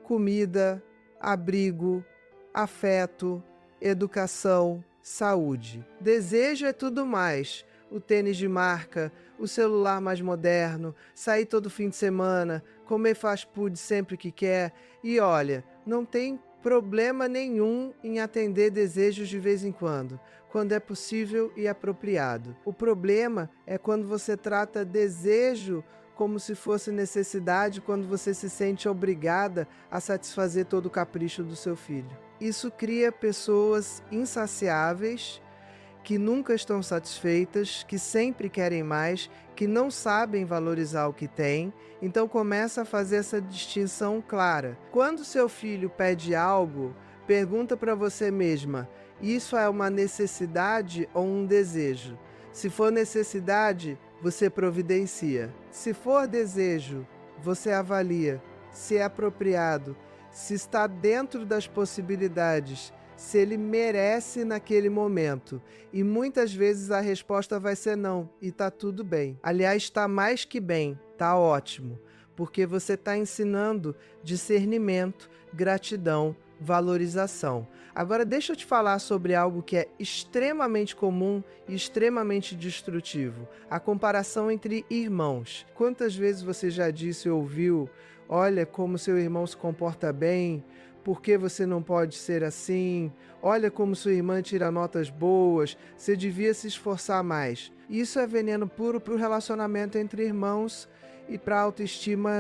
Comida, abrigo, afeto, educação, saúde. Desejo é tudo mais: o tênis de marca, o celular mais moderno, sair todo fim de semana, comer fast food sempre que quer. E olha, não tem problema nenhum em atender desejos de vez em quando é possível e apropriado. O problema é quando você trata desejo como se fosse necessidade, quando você se sente obrigada a satisfazer todo o capricho do seu filho. Isso cria pessoas insaciáveis, que nunca estão satisfeitas, que sempre querem mais, que não sabem valorizar o que têm. Então começa a fazer essa distinção clara. Quando seu filho pede algo, pergunta para você mesma: isso é uma necessidade ou um desejo? Se for necessidade, você providencia. Se for desejo, você avalia se é apropriado, se está dentro das possibilidades, se ele merece naquele momento. E muitas vezes a resposta vai ser não, e tá tudo bem. Aliás, está mais que bem, tá ótimo, porque você está ensinando discernimento, gratidão, valorização. Agora deixa eu te falar sobre algo que é extremamente comum e extremamente destrutivo: a comparação entre irmãos. Quantas vezes você já disse ou ouviu: olha como seu irmão se comporta bem, por que você não pode ser assim? Olha como sua irmã tira notas boas, você devia se esforçar mais. Isso é veneno puro para o relacionamento entre irmãos e para a autoestima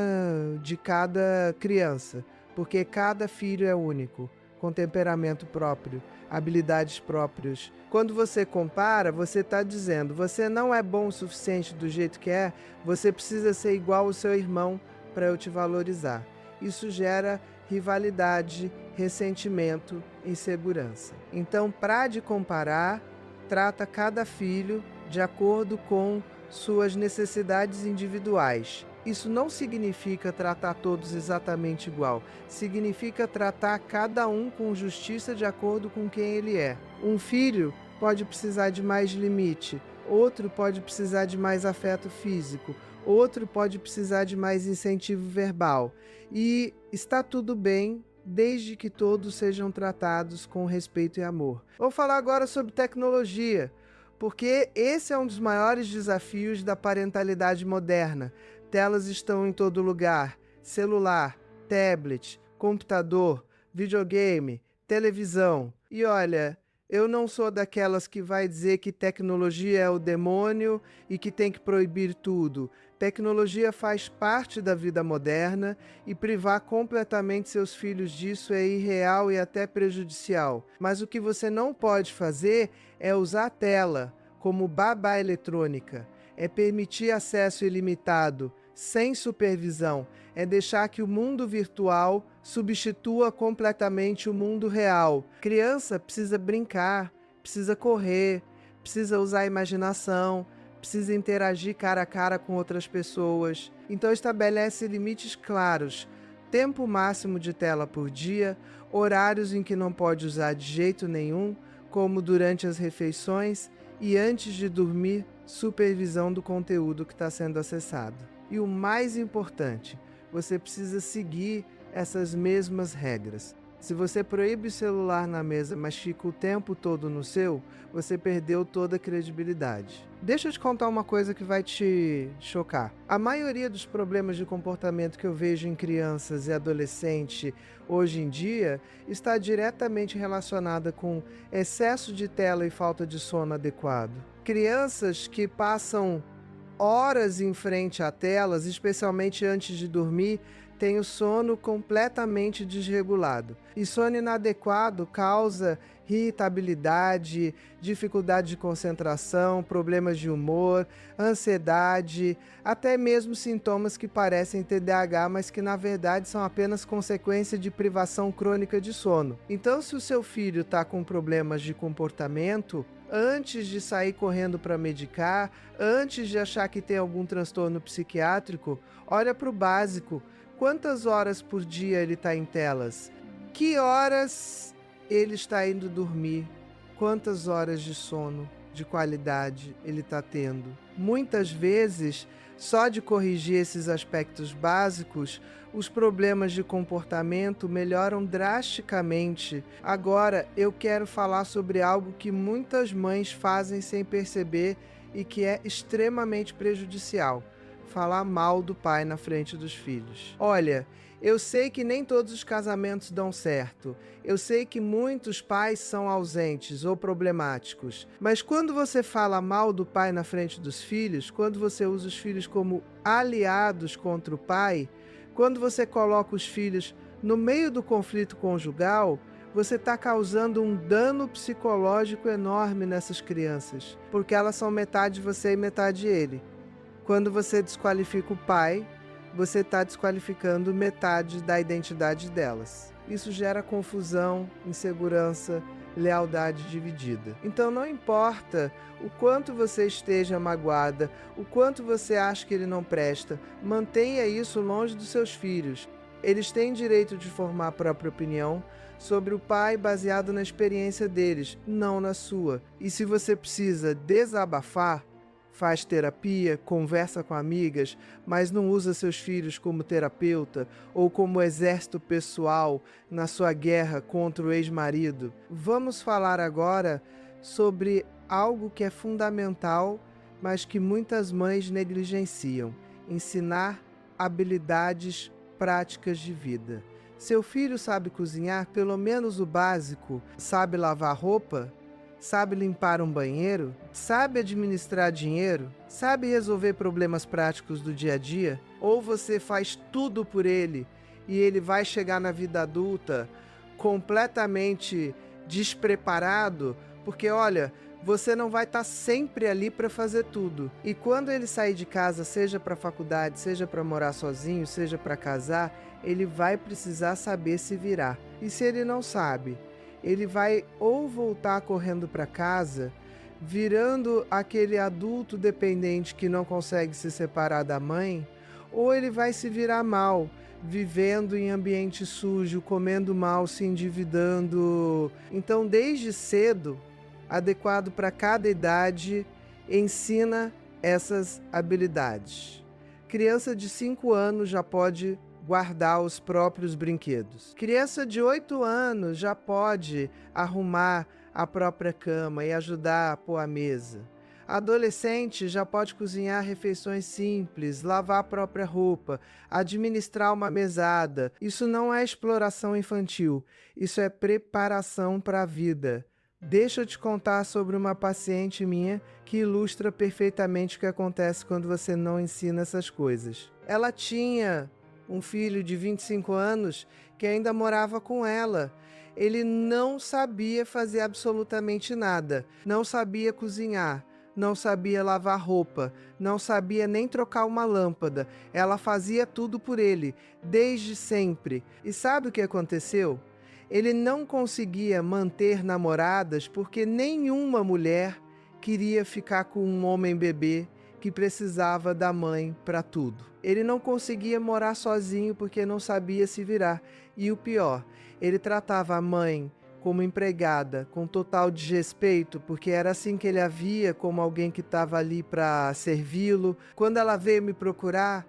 de cada criança, porque cada filho é único, com temperamento próprio, habilidades próprias. Quando você compara, você está dizendo: você não é bom o suficiente do jeito que é, você precisa ser igual ao seu irmão para eu te valorizar. Isso gera rivalidade, ressentimento, insegurança. Então, para de comparar, trata cada filho de acordo com suas necessidades individuais. Isso não significa tratar todos exatamente igual. Significa tratar cada um com justiça de acordo com quem ele é. Um filho pode precisar de mais limite, outro pode precisar de mais afeto físico, outro pode precisar de mais incentivo verbal. E está tudo bem, desde que todos sejam tratados com respeito e amor. Vou falar agora sobre tecnologia, porque esse é um dos maiores desafios da parentalidade moderna. Telas estão em todo lugar: celular, tablet, computador, videogame, televisão. E olha, eu não sou daquelas que vai dizer que tecnologia é o demônio e que tem que proibir tudo. Tecnologia faz parte da vida moderna e privar completamente seus filhos disso é irreal e até prejudicial. Mas o que você não pode fazer é usar a tela como babá eletrônica. é permitir acesso ilimitado, sem supervisão, é deixar que o mundo virtual substitua completamente o mundo real. Criança precisa brincar, precisa correr, precisa usar a imaginação, precisa interagir cara a cara com outras pessoas. Então estabelece limites claros, tempo máximo de tela por dia, horários em que não pode usar de jeito nenhum, como durante as refeições e antes de dormir, supervisão do conteúdo que está sendo acessado. E o mais importante, você precisa seguir essas mesmas regras. Se você proíbe o celular na mesa, mas fica o tempo todo no seu, você perdeu toda a credibilidade. Deixa eu te contar uma coisa que vai te chocar. A maioria dos problemas de comportamento que eu vejo em crianças e adolescentes hoje em dia está diretamente relacionada com excesso de tela e falta de sono adequado. Crianças que passam horas em frente a telas, especialmente antes de dormir, tem o sono completamente desregulado. E sono inadequado causa irritabilidade, dificuldade de concentração, problemas de humor, ansiedade, até mesmo sintomas que parecem TDAH, mas que na verdade são apenas consequência de privação crônica de sono. Então, se o seu filho está com problemas de comportamento, antes de sair correndo para medicar, antes de achar que tem algum transtorno psiquiátrico, olha para o básico. Quantas horas por dia ele está em telas? Que horas ele está indo dormir? Quantas horas de sono de qualidade ele está tendo? Muitas vezes, só de corrigir esses aspectos básicos, os problemas de comportamento melhoram drasticamente. Agora, eu quero falar sobre algo que muitas mães fazem sem perceber e que é extremamente prejudicial: falar mal do pai na frente dos filhos. Olha, eu sei que nem todos os casamentos dão certo. Eu sei que muitos pais são ausentes ou problemáticos. Mas quando você fala mal do pai na frente dos filhos, quando você usa os filhos como aliados contra o pai, quando você coloca os filhos no meio do conflito conjugal, você está causando um dano psicológico enorme nessas crianças, porque elas são metade você e metade ele. Quando você desqualifica o pai, você está desqualificando metade da identidade delas. Isso gera confusão, insegurança, lealdade dividida. Então não importa o quanto você esteja magoada, o quanto você acha que ele não presta, mantenha isso longe dos seus filhos. Eles têm direito de formar a própria opinião sobre o pai baseado na experiência deles, não na sua. E se você precisa desabafar, faz terapia, conversa com amigas, mas não usa seus filhos como terapeuta ou como exército pessoal na sua guerra contra o ex-marido. Vamos falar agora sobre algo que é fundamental, mas que muitas mães negligenciam: ensinar habilidades práticas de vida. Seu filho sabe cozinhar, pelo menos o básico, sabe lavar roupa? Sabe limpar um banheiro? Sabe administrar dinheiro? Sabe resolver problemas práticos do dia a dia? Ou você faz tudo por ele e ele vai chegar na vida adulta completamente despreparado? Porque olha, você não vai estar sempre ali para fazer tudo. E quando ele sair de casa, seja para a faculdade, seja para morar sozinho, seja para casar, ele vai precisar saber se virar. E se ele não sabe, ele vai ou voltar correndo para casa, virando aquele adulto dependente que não consegue se separar da mãe, ou ele vai se virar mal, vivendo em ambiente sujo, comendo mal, se endividando. Então, desde cedo, adequado para cada idade, ensina essas habilidades. Criança de 5 anos já pode guardar os próprios brinquedos. Criança de 8 anos já pode arrumar a própria cama e ajudar a pôr a mesa. Adolescente já pode cozinhar refeições simples, lavar a própria roupa, administrar uma mesada. Isso não é exploração infantil, isso é preparação para a vida. Deixa eu te contar sobre uma paciente minha que ilustra perfeitamente o que acontece quando você não ensina essas coisas. Ela tinha um filho de 25 anos que ainda morava com ela. Ele não sabia fazer absolutamente nada, não sabia cozinhar, não sabia lavar roupa, não sabia nem trocar uma lâmpada. Ela fazia tudo por ele, desde sempre. E sabe o que aconteceu? Ele não conseguia manter namoradas porque nenhuma mulher queria ficar com um homem bebê que precisava da mãe para tudo. Ele não conseguia morar sozinho porque não sabia se virar. E o pior, ele tratava a mãe como empregada, com total desrespeito, porque era assim que ele a via, como alguém que estava ali para servi-lo. Quando ela veio me procurar,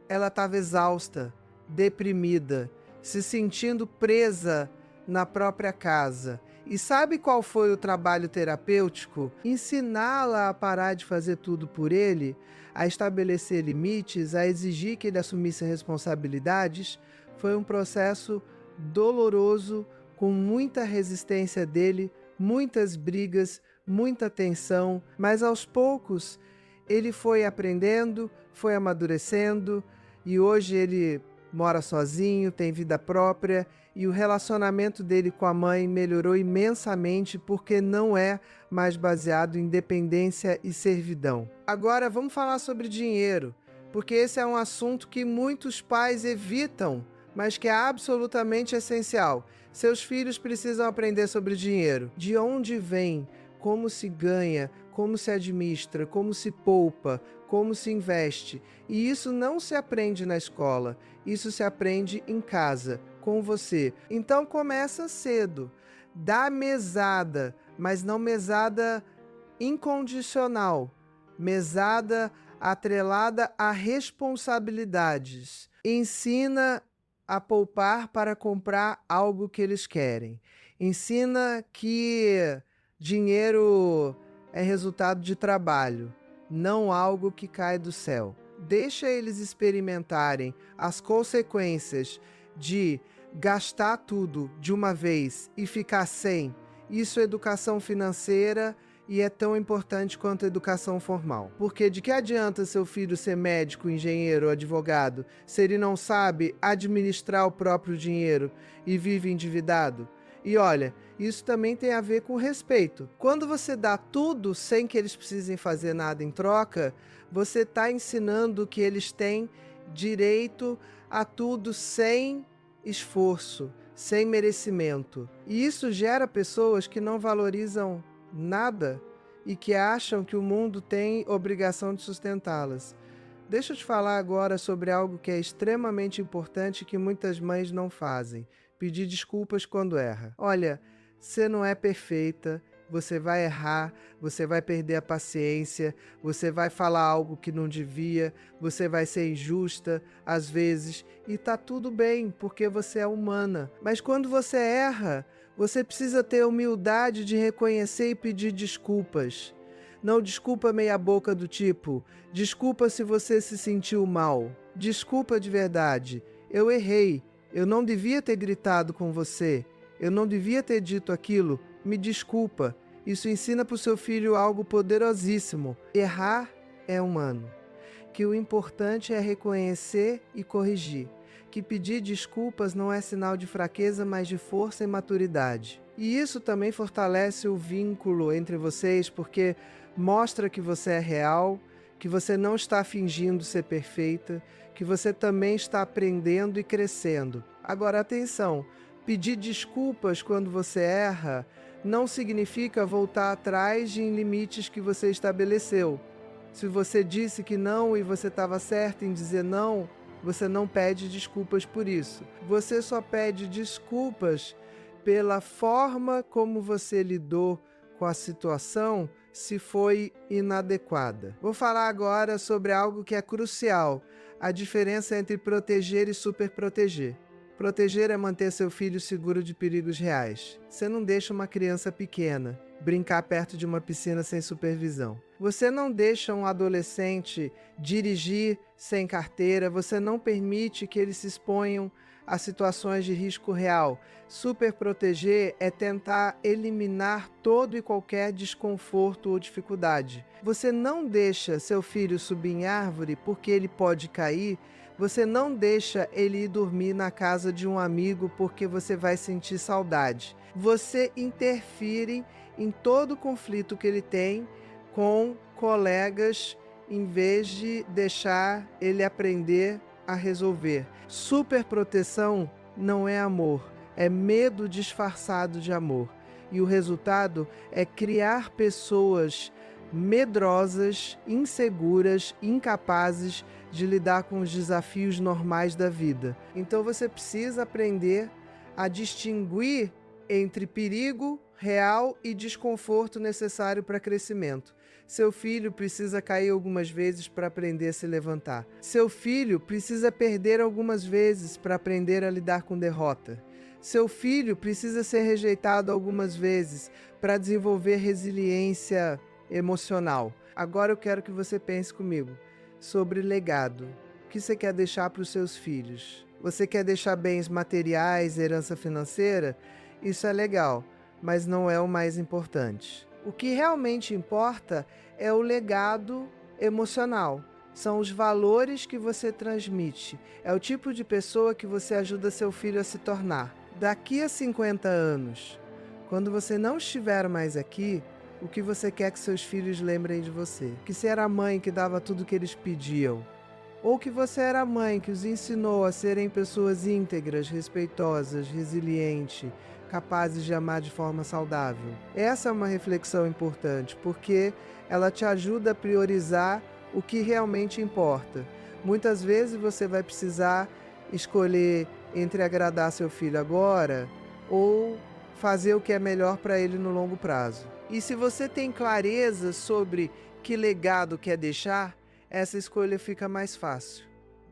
ela estava exausta, deprimida, se sentindo presa na própria casa. E sabe qual foi o trabalho terapêutico? Ensiná-la a parar de fazer tudo por ele, a estabelecer limites, a exigir que ele assumisse responsabilidades. Foi um processo doloroso, com muita resistência dele, muitas brigas, muita tensão, mas aos poucos ele foi aprendendo, foi amadurecendo e hoje ele mora sozinho, tem vida própria e o relacionamento dele com a mãe melhorou imensamente porque não é mais baseado em dependência e servidão. Agora vamos falar sobre dinheiro, porque esse é um assunto que muitos pais evitam, mas que é absolutamente essencial. Seus filhos precisam aprender sobre dinheiro. De onde vem, como se ganha, como se administra, como se poupa, como se investe. E isso não se aprende na escola, isso se aprende em casa, com você. Então começa cedo. Dá mesada, mas não mesada incondicional. Mesada atrelada a responsabilidades. Ensina a poupar para comprar algo que eles querem. Ensina que dinheiro é resultado de trabalho, não algo que cai do céu. Deixa eles experimentarem as consequências de gastar tudo de uma vez e ficar sem. Isso é educação financeira e é tão importante quanto a educação formal. Porque de que adianta seu filho ser médico, engenheiro ou advogado se ele não sabe administrar o próprio dinheiro e vive endividado? E olha, isso também tem a ver com respeito. Quando você dá tudo sem que eles precisem fazer nada em troca, você está ensinando que eles têm direito a tudo sem esforço, sem merecimento. E isso gera pessoas que não valorizam nada e que acham que o mundo tem obrigação de sustentá-las. Deixa eu te falar agora sobre algo que é extremamente importante que muitas mães não fazem: pedir desculpas quando erra. Olha, você não é perfeita, você vai errar, você vai perder a paciência, você vai falar algo que não devia, você vai ser injusta às vezes, e tá tudo bem, porque você é humana. Mas quando você erra, você precisa ter humildade de reconhecer e pedir desculpas. Não desculpa meia boca do tipo, desculpa se você se sentiu mal. Desculpa de verdade, eu errei, eu não devia ter gritado com você, eu não devia ter dito aquilo, me desculpa. Isso ensina para o seu filho algo poderosíssimo. Errar é humano. Que o importante é reconhecer e corrigir. Que pedir desculpas não é sinal de fraqueza, mas de força e maturidade. E isso também fortalece o vínculo entre vocês, porque mostra que você é real, que você não está fingindo ser perfeita, que você também está aprendendo e crescendo. Agora, atenção, pedir desculpas quando você erra não significa voltar atrás em limites que você estabeleceu. Se você disse que não e você estava certo em dizer não, você não pede desculpas por isso. Você só pede desculpas pela forma como você lidou com a situação, se foi inadequada. Vou falar agora sobre algo que é crucial: a diferença entre proteger e superproteger. Proteger é manter seu filho seguro de perigos reais. Você não deixa uma criança pequena brincar perto de uma piscina sem supervisão. Você não deixa um adolescente dirigir sem carteira. Você não permite que eles se exponham a situações de risco real. Superproteger é tentar eliminar todo e qualquer desconforto ou dificuldade. Você não deixa seu filho subir em árvore porque ele pode cair. Você não deixa ele ir dormir na casa de um amigo porque você vai sentir saudade. Você interfere em todo o conflito que ele tem com colegas em vez de deixar ele aprender a resolver. Superproteção não é amor, é medo disfarçado de amor. E o resultado é criar pessoas medrosas, inseguras, incapazes de lidar com os desafios normais da vida. Então você precisa aprender a distinguir entre perigo real e desconforto necessário para crescimento. Seu filho precisa cair algumas vezes para aprender a se levantar. Seu filho precisa perder algumas vezes para aprender a lidar com derrota. Seu filho precisa ser rejeitado algumas vezes para desenvolver resiliência emocional. Agora eu quero que você pense comigo sobre legado. O que você quer deixar para os seus filhos? Você quer deixar bens materiais, herança financeira? Isso é legal, mas não é o mais importante. O que realmente importa é o legado emocional. São os valores que você transmite. É o tipo de pessoa que você ajuda seu filho a se tornar. Daqui a 50 anos, quando você não estiver mais aqui, o que você quer que seus filhos lembrem de você? Que você era a mãe que dava tudo o que eles pediam. Ou que você era a mãe que os ensinou a serem pessoas íntegras, respeitosas, resilientes, capazes de amar de forma saudável. Essa é uma reflexão importante, porque ela te ajuda a priorizar o que realmente importa. Muitas vezes você vai precisar escolher entre agradar seu filho agora ou fazer o que é melhor para ele no longo prazo. E se você tem clareza sobre que legado quer deixar, essa escolha fica mais fácil.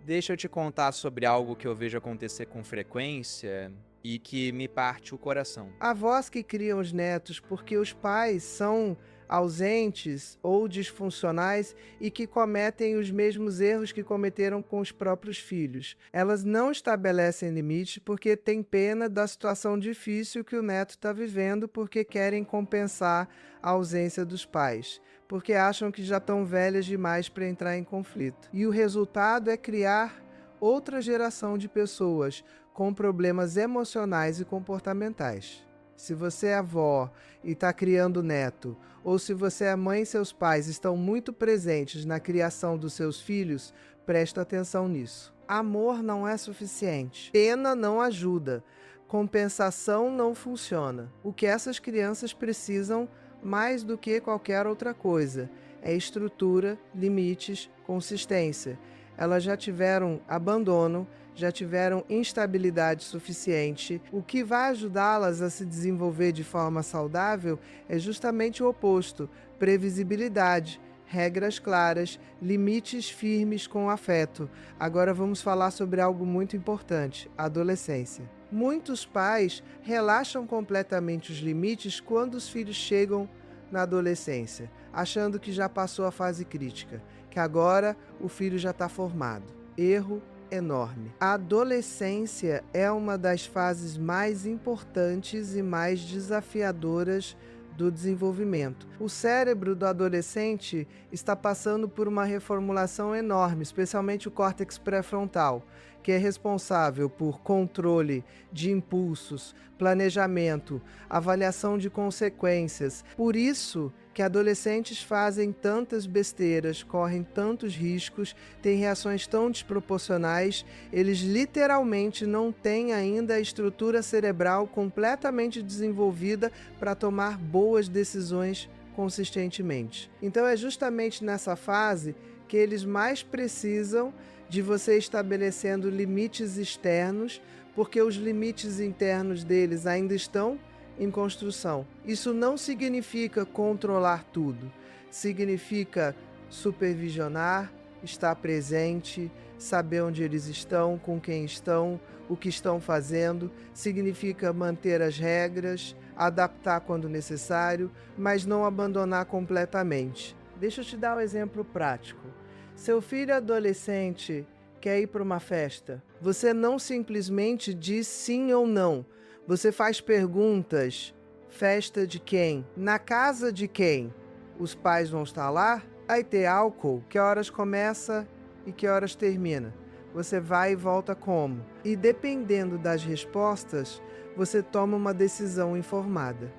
Deixa eu te contar sobre algo que eu vejo acontecer com frequência e que me parte o coração. Avós que criam os netos porque os pais são ausentes ou disfuncionais e que cometem os mesmos erros que cometeram com os próprios filhos. Elas não estabelecem limite porque têm pena da situação difícil que o neto está vivendo, porque querem compensar a ausência dos pais, porque acham que já estão velhas demais para entrar em conflito. E o resultado é criar outra geração de pessoas com problemas emocionais e comportamentais. Se você é avó e está criando neto, ou se você é mãe e seus pais estão muito presentes na criação dos seus filhos, presta atenção nisso. Amor não é suficiente. Pena não ajuda. Compensação não funciona. O que essas crianças precisam, mais do que qualquer outra coisa, é estrutura, limites, consistência. Elas já tiveram abandono, já tiveram instabilidade suficiente. O que vai ajudá-las a se desenvolver de forma saudável é justamente o oposto: previsibilidade, regras claras, limites firmes com afeto. Agora vamos falar sobre algo muito importante: a adolescência. Muitos pais relaxam completamente os limites quando os filhos chegam na adolescência, achando que já passou a fase crítica, que agora o filho já está formado. Erro enorme. A adolescência é uma das fases mais importantes e mais desafiadoras do desenvolvimento. O cérebro do adolescente está passando por uma reformulação enorme, especialmente o córtex pré-frontal, que é responsável por controle de impulsos, planejamento, avaliação de consequências. Por isso que adolescentes fazem tantas besteiras, correm tantos riscos, têm reações tão desproporcionais, eles literalmente não têm ainda a estrutura cerebral completamente desenvolvida para tomar boas decisões consistentemente. Então é justamente nessa fase que eles mais precisam de você estabelecendo limites externos, porque os limites internos deles ainda estão em construção. Isso não significa controlar tudo, significa supervisionar, estar presente, saber onde eles estão, com quem estão, o que estão fazendo, significa manter as regras, adaptar quando necessário, mas não abandonar completamente. Deixa eu te dar um exemplo prático. Seu filho adolescente quer ir para uma festa. Você não simplesmente diz sim ou não. Você faz perguntas. Festa de quem? Na casa de quem? Os pais vão estar lá? Vai ter álcool? Que horas começa e que horas termina? Você vai e volta como? E dependendo das respostas, você toma uma decisão informada.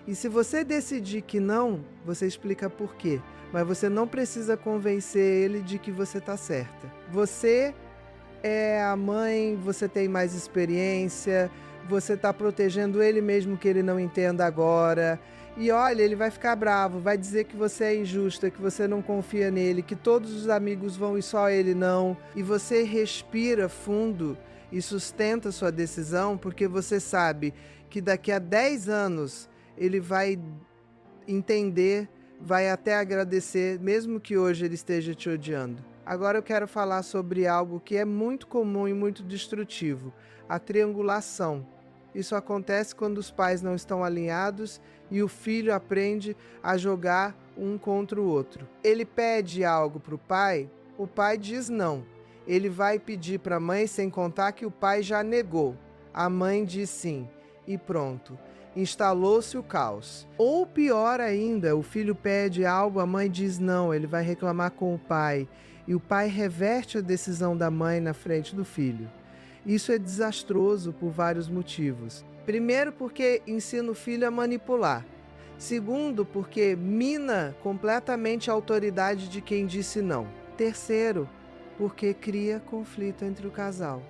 E se você decidir que não, você explica por quê. mas você não precisa convencer ele de que você está certa. Você é a mãe, você tem mais experiência, você está protegendo ele mesmo que ele não entenda agora. E olha, ele vai ficar bravo, vai dizer que você é injusta, que você não confia nele, que todos os amigos vão e só ele não. E você respira fundo e sustenta sua decisão, porque você sabe que daqui a 10 anos ele vai entender, vai até agradecer, mesmo que hoje ele esteja te odiando. Agora eu quero falar sobre algo que é muito comum e muito destrutivo: a triangulação. Isso acontece quando os pais não estão alinhados e o filho aprende a jogar um contra o outro. Ele pede algo para o pai diz não. Ele vai pedir para a mãe, sem contar que o pai já negou. A mãe diz sim. E pronto. Instalou-se o caos. Ou pior ainda, o filho pede algo, a mãe diz não, ele vai reclamar com o pai. E o pai reverte a decisão da mãe na frente do filho. Isso é desastroso por vários motivos. Primeiro, porque ensina o filho a manipular. Segundo, porque mina completamente a autoridade de quem disse não. Terceiro, porque cria conflito entre o casal.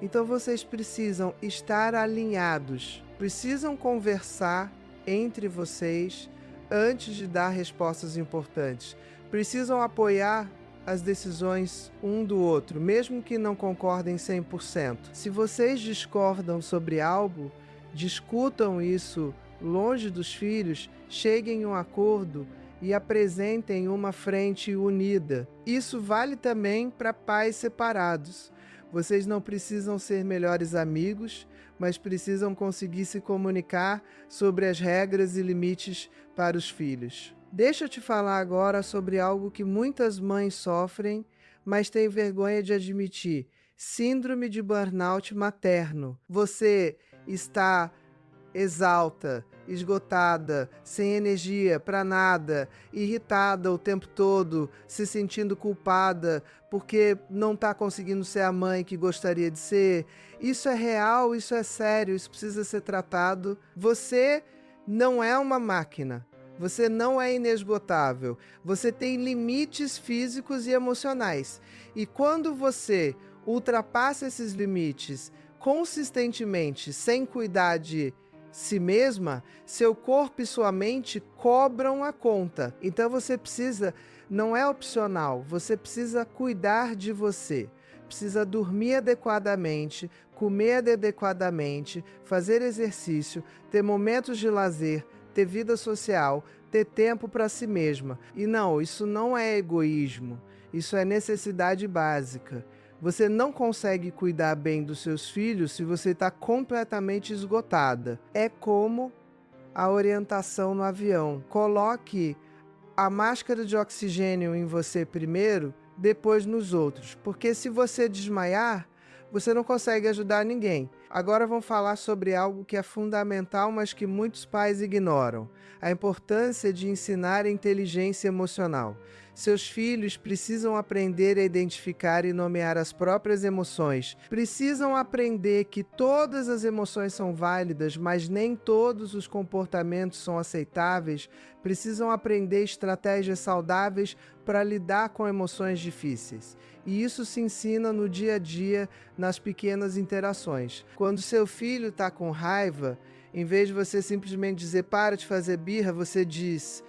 Então vocês precisam estar alinhados, precisam conversar entre vocês antes de dar respostas importantes. Precisam apoiar as decisões um do outro, mesmo que não concordem 100%. Se vocês discordam sobre algo, discutam isso longe dos filhos, cheguem a um acordo e apresentem uma frente unida. Isso vale também para pais separados. Vocês não precisam ser melhores amigos, mas precisam conseguir se comunicar sobre as regras e limites para os filhos. Deixa eu te falar agora sobre algo que muitas mães sofrem, mas têm vergonha de admitir: síndrome de burnout materno. Você está exausta, esgotada, sem energia para nada, irritada o tempo todo, se sentindo culpada porque não está conseguindo ser a mãe que gostaria de ser. Isso é real, isso é sério, isso precisa ser tratado. Você não é uma máquina. Você não é inesgotável. Você tem limites físicos e emocionais. E quando você ultrapassa esses limites consistentemente, sem cuidar de si mesma, seu corpo e sua mente cobram a conta. Então você precisa, não é opcional, você precisa cuidar de você. Precisa dormir adequadamente, comer adequadamente, fazer exercício, ter momentos de lazer, ter vida social, ter tempo para si mesma. E não, isso não é egoísmo, isso é necessidade básica. Você não consegue cuidar bem dos seus filhos se você está completamente esgotada. É como a orientação no avião. Coloque a máscara de oxigênio em você primeiro, depois nos outros. Porque se você desmaiar, você não consegue ajudar ninguém. Agora vamos falar sobre algo que é fundamental, mas que muitos pais ignoram: a importância de ensinar a inteligência emocional. Seus filhos precisam aprender a identificar e nomear as próprias emoções. Precisam aprender que todas as emoções são válidas, mas nem todos os comportamentos são aceitáveis. Precisam aprender estratégias saudáveis para lidar com emoções difíceis. E isso se ensina no dia a dia, nas pequenas interações. Quando seu filho está com raiva, em vez de você simplesmente dizer para de fazer birra, você diz: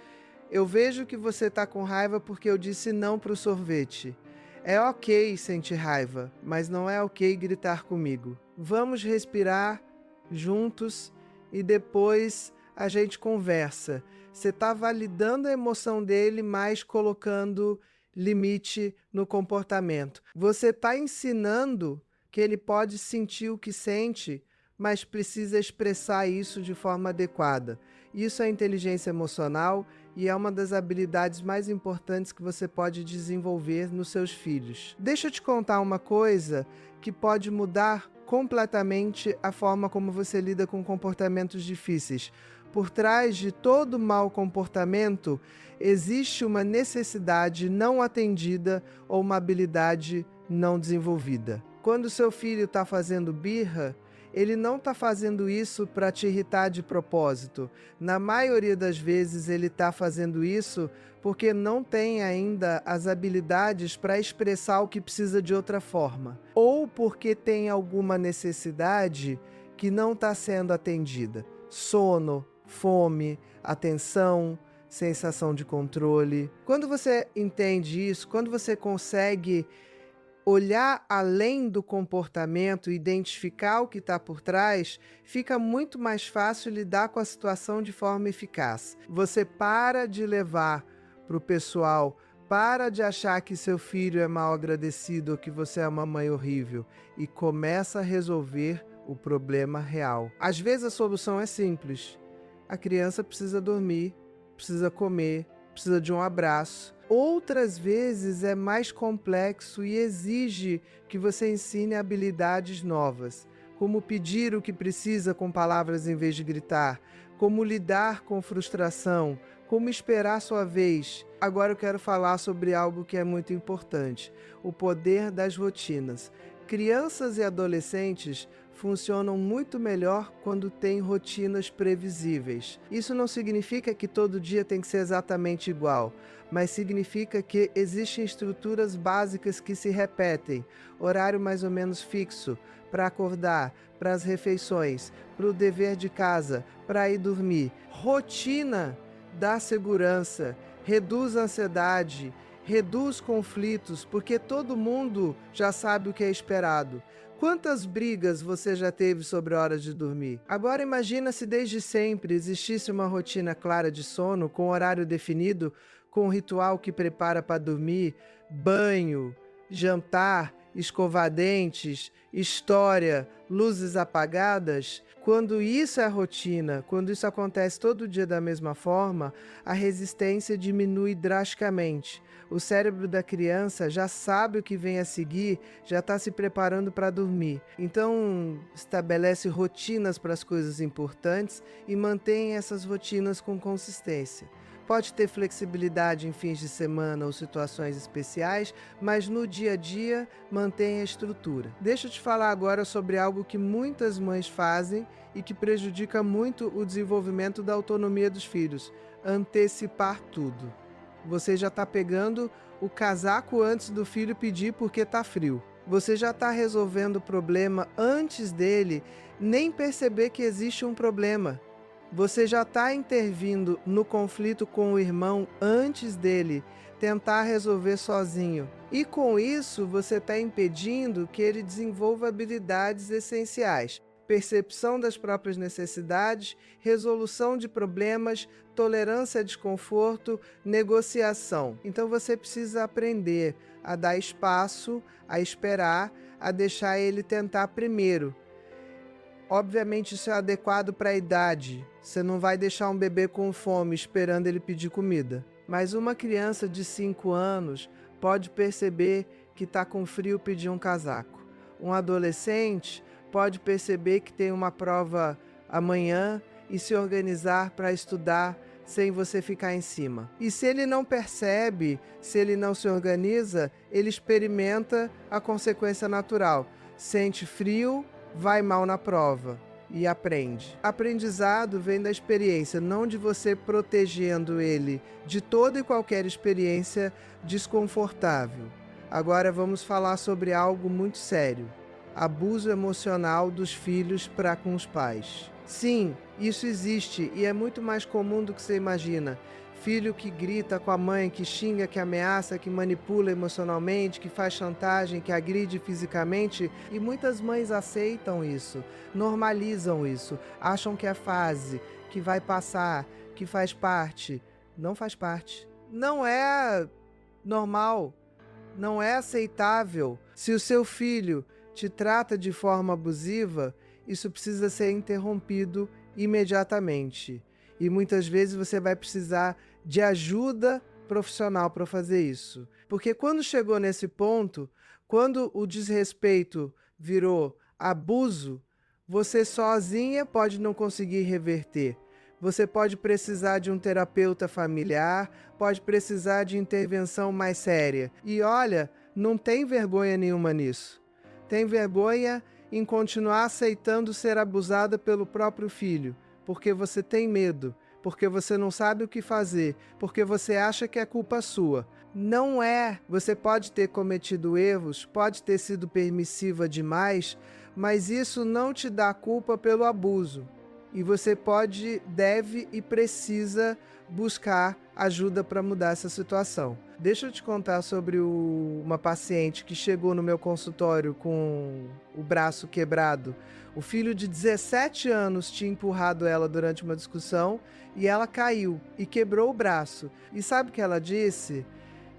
eu vejo que você está com raiva porque eu disse não para o sorvete. É ok sentir raiva, mas não é ok gritar comigo. Vamos respirar juntos e depois a gente conversa. Você está validando a emoção dele, mas colocando limite no comportamento. Você está ensinando que ele pode sentir o que sente, mas precisa expressar isso de forma adequada. Isso é inteligência emocional e é uma das habilidades mais importantes que você pode desenvolver nos seus filhos. Deixa eu te contar uma coisa que pode mudar completamente a forma como você lida com comportamentos difíceis. Por trás de todo mau comportamento, existe uma necessidade não atendida ou uma habilidade não desenvolvida. Quando seu filho está fazendo birra, ele não está fazendo isso para te irritar de propósito. Na maioria das vezes ele está fazendo isso porque não tem ainda as habilidades para expressar o que precisa de outra forma. Ou porque tem alguma necessidade que não está sendo atendida. Sono, fome, atenção, sensação de controle. Quando você entende isso, quando você consegue olhar além do comportamento, identificar o que está por trás, fica muito mais fácil lidar com a situação de forma eficaz. Você para de levar para o pessoal, para de achar que seu filho é mal agradecido ou que você é uma mãe horrível e começa a resolver o problema real. Às vezes a solução é simples. A criança precisa dormir, precisa comer, precisa de um abraço. Outras vezes é mais complexo e exige que você ensine habilidades novas, como pedir o que precisa com palavras em vez de gritar, como lidar com frustração, como esperar sua vez. Agora eu quero falar sobre algo que é muito importante: o poder das rotinas. Crianças e adolescentes funcionam muito melhor quando têm rotinas previsíveis. Isso não significa que todo dia tem que ser exatamente igual, mas significa que existem estruturas básicas que se repetem, horário mais ou menos fixo para acordar, para as refeições, para o dever de casa, para ir dormir. Rotina dá segurança, reduz a ansiedade, reduz conflitos, porque todo mundo já sabe o que é esperado. Quantas brigas você já teve sobre horas de dormir? Agora imagina se desde sempre existisse uma rotina clara de sono, com horário definido, com um ritual que prepara para dormir, banho, jantar, escovar dentes, história, luzes apagadas. Quando isso é rotina, quando isso acontece todo dia da mesma forma, a resistência diminui drasticamente. O cérebro da criança já sabe o que vem a seguir, já está se preparando para dormir. Então, estabelece rotinas para as coisas importantes e mantém essas rotinas com consistência. Pode ter flexibilidade em fins de semana ou situações especiais, mas no dia a dia mantém a estrutura. Deixa eu te falar agora sobre algo que muitas mães fazem e que prejudica muito o desenvolvimento da autonomia dos filhos: antecipar tudo. Você já está pegando o casaco antes do filho pedir porque está frio. Você já está resolvendo o problema antes dele nem perceber que existe um problema. Você já está intervindo no conflito com o irmão antes dele tentar resolver sozinho. E com isso, você está impedindo que ele desenvolva habilidades essenciais: percepção das próprias necessidades, resolução de problemas, tolerância a desconforto, negociação. Então você precisa aprender a dar espaço, a esperar, a deixar ele tentar primeiro. Obviamente isso é adequado para a idade. Você não vai deixar um bebê com fome esperando ele pedir comida. Mas uma criança de 5 anos pode perceber que está com frio e pedir um casaco. Um adolescente pode perceber que tem uma prova amanhã e se organizar para estudar sem você ficar em cima. E se ele não percebe, se ele não se organiza, ele experimenta a consequência natural. Sente frio, vai mal na prova e aprende. Aprendizado vem da experiência, não de você protegendo ele de toda e qualquer experiência desconfortável. Agora vamos falar sobre algo muito sério: abuso emocional dos filhos para com os pais. Sim, isso existe e é muito mais comum do que você imagina. Filho que grita com a mãe, que xinga, que ameaça, que manipula emocionalmente, que faz chantagem, que agride fisicamente. E muitas mães aceitam isso, normalizam isso, acham que é fase, que vai passar, que faz parte. Não faz parte. Não é normal, não é aceitável. Se o seu filho te trata de forma abusiva, isso precisa ser interrompido imediatamente. E muitas vezes você vai precisar de ajuda profissional para fazer isso. Porque quando chegou nesse ponto, quando o desrespeito virou abuso, você sozinha pode não conseguir reverter. Você pode precisar de um terapeuta familiar, pode precisar de intervenção mais séria. E olha, não tem vergonha nenhuma nisso. Tem vergonha em continuar aceitando ser abusada pelo próprio filho, porque você tem medo, porque você não sabe o que fazer, porque você acha que é culpa sua. Não é. Você pode ter cometido erros, pode ter sido permissiva demais, mas isso não te dá culpa pelo abuso. E você pode, deve e precisa buscar ajuda para mudar essa situação. Deixa eu te contar sobre uma paciente que chegou no meu consultório com o braço quebrado. O filho de 17 anos tinha empurrado ela durante uma discussão e ela caiu e quebrou o braço. E sabe o que ela disse?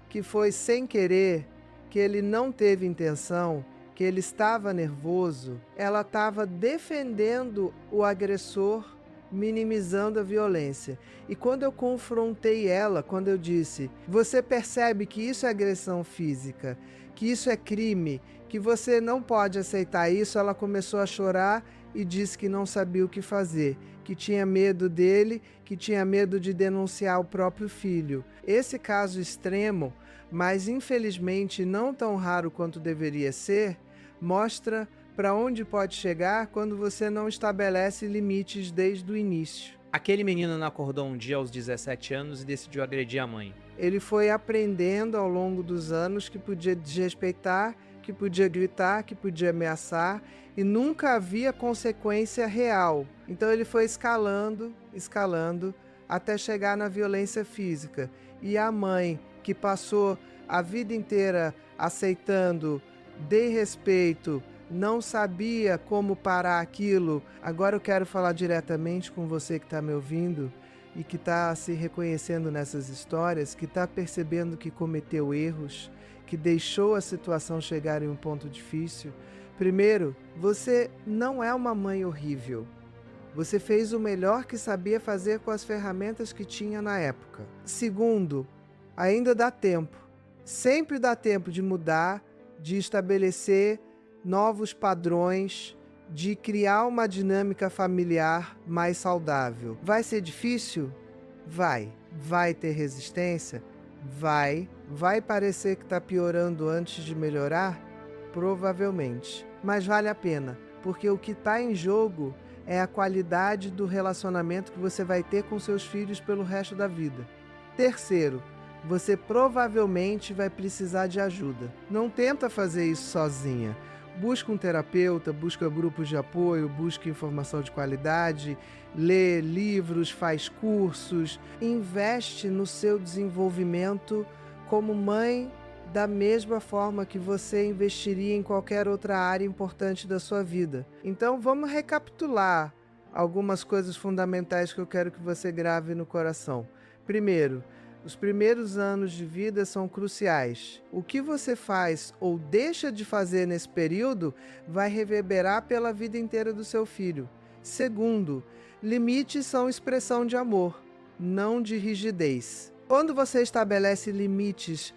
Que foi sem querer, que ele não teve intenção, que ele estava nervoso. Ela estava defendendo o agressor, minimizando a violência. E quando eu confrontei ela, quando eu disse, você percebe que isso é agressão física, que isso é crime, que você não pode aceitar isso, ela começou a chorar e disse que não sabia o que fazer, que tinha medo dele, que tinha medo de denunciar o próprio filho. Esse caso extremo, mas infelizmente não tão raro quanto deveria ser, mostra para onde pode chegar quando você não estabelece limites desde o início. Aquele menino não acordou um dia aos 17 anos e decidiu agredir a mãe. Ele foi aprendendo ao longo dos anos que podia desrespeitar, que podia gritar, que podia ameaçar e nunca havia consequência real. Então ele foi escalando, até chegar na violência física. E a mãe, que passou a vida inteira aceitando, dei respeito, não sabia como parar aquilo. Agora eu quero falar diretamente com você que está me ouvindo e que está se reconhecendo nessas histórias, que está percebendo que cometeu erros, que deixou a situação chegar em um ponto difícil. Primeiro, você não é uma mãe horrível. Você fez o melhor que sabia fazer com as ferramentas que tinha na época. Segundo, ainda dá tempo. Sempre dá tempo de mudar, de estabelecer novos padrões, de criar uma dinâmica familiar mais saudável. Vai ser difícil? Vai. Vai ter resistência? Vai. Vai parecer que está piorando antes de melhorar? Provavelmente. Mas vale a pena, porque o que está em jogo é a qualidade do relacionamento que você vai ter com seus filhos pelo resto da vida. Terceiro, você provavelmente vai precisar de ajuda. Não tenta fazer isso sozinha. Busca um terapeuta, busca grupos de apoio, busca informação de qualidade, lê livros, faz cursos, investe no seu desenvolvimento como mãe da mesma forma que você investiria em qualquer outra área importante da sua vida. Então vamos recapitular algumas coisas fundamentais que eu quero que você grave no coração. Primeiro, os primeiros anos de vida são cruciais. O que você faz ou deixa de fazer nesse período vai reverberar pela vida inteira do seu filho. Segundo, limites são expressão de amor, não de rigidez. Quando você estabelece limites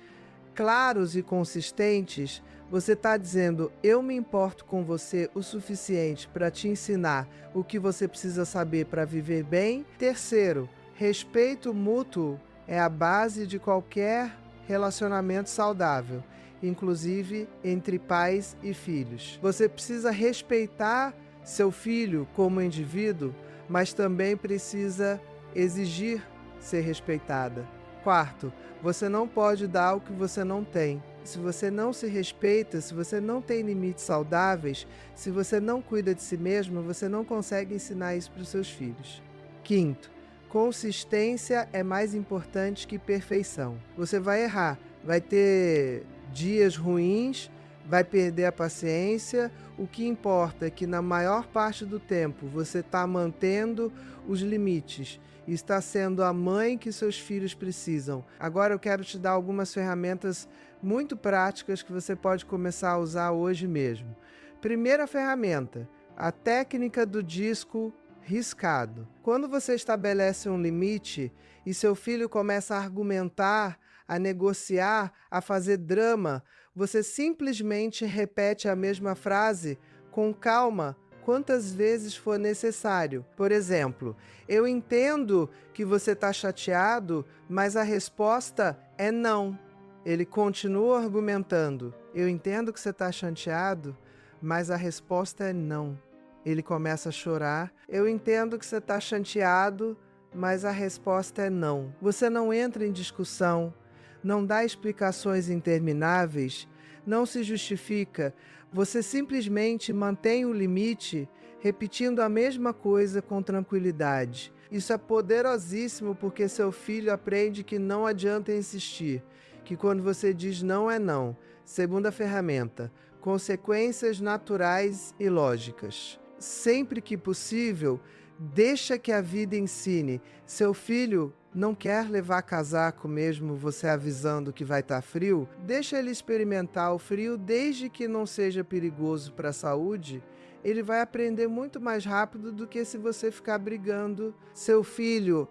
claros e consistentes, você está dizendo, eu me importo com você o suficiente para te ensinar o que você precisa saber para viver bem. Terceiro, respeito mútuo é a base de qualquer relacionamento saudável, inclusive entre pais e filhos. Você precisa respeitar seu filho como indivíduo, mas também precisa exigir ser respeitada. Quarto, você não pode dar o que você não tem. Se você não se respeita, se você não tem limites saudáveis, se você não cuida de si mesmo, você não consegue ensinar isso para os seus filhos. Quinto, consistência é mais importante que perfeição. Você vai errar, vai ter dias ruins, vai perder a paciência. O que importa é que na maior parte do tempo você está mantendo os limites e está sendo a mãe que seus filhos precisam. Agora eu quero te dar algumas ferramentas muito práticas que você pode começar a usar hoje mesmo. Primeira ferramenta, a técnica do disco riscado. Quando você estabelece um limite e seu filho começa a argumentar, a negociar, a fazer drama, você simplesmente repete a mesma frase com calma, quantas vezes for necessário. Por exemplo, eu entendo que você está chateado, mas a resposta é não. Ele continua argumentando. Eu entendo que você está chateado, mas a resposta é não. Ele começa a chorar. Eu entendo que você está chateado, mas a resposta é não. Você não entra em discussão, não dá explicações intermináveis, não se justifica. Você simplesmente mantém o limite, repetindo a mesma coisa com tranquilidade. Isso é poderosíssimo porque seu filho aprende que não adianta insistir, que quando você diz não é não. Segunda ferramenta, consequências naturais e lógicas. Sempre que possível, deixa que a vida ensine. Seu filho não quer levar casaco mesmo você avisando que vai estar frio? Deixa ele experimentar o frio desde que não seja perigoso para a saúde. Ele vai aprender muito mais rápido do que se você ficar brigando. Seu filho,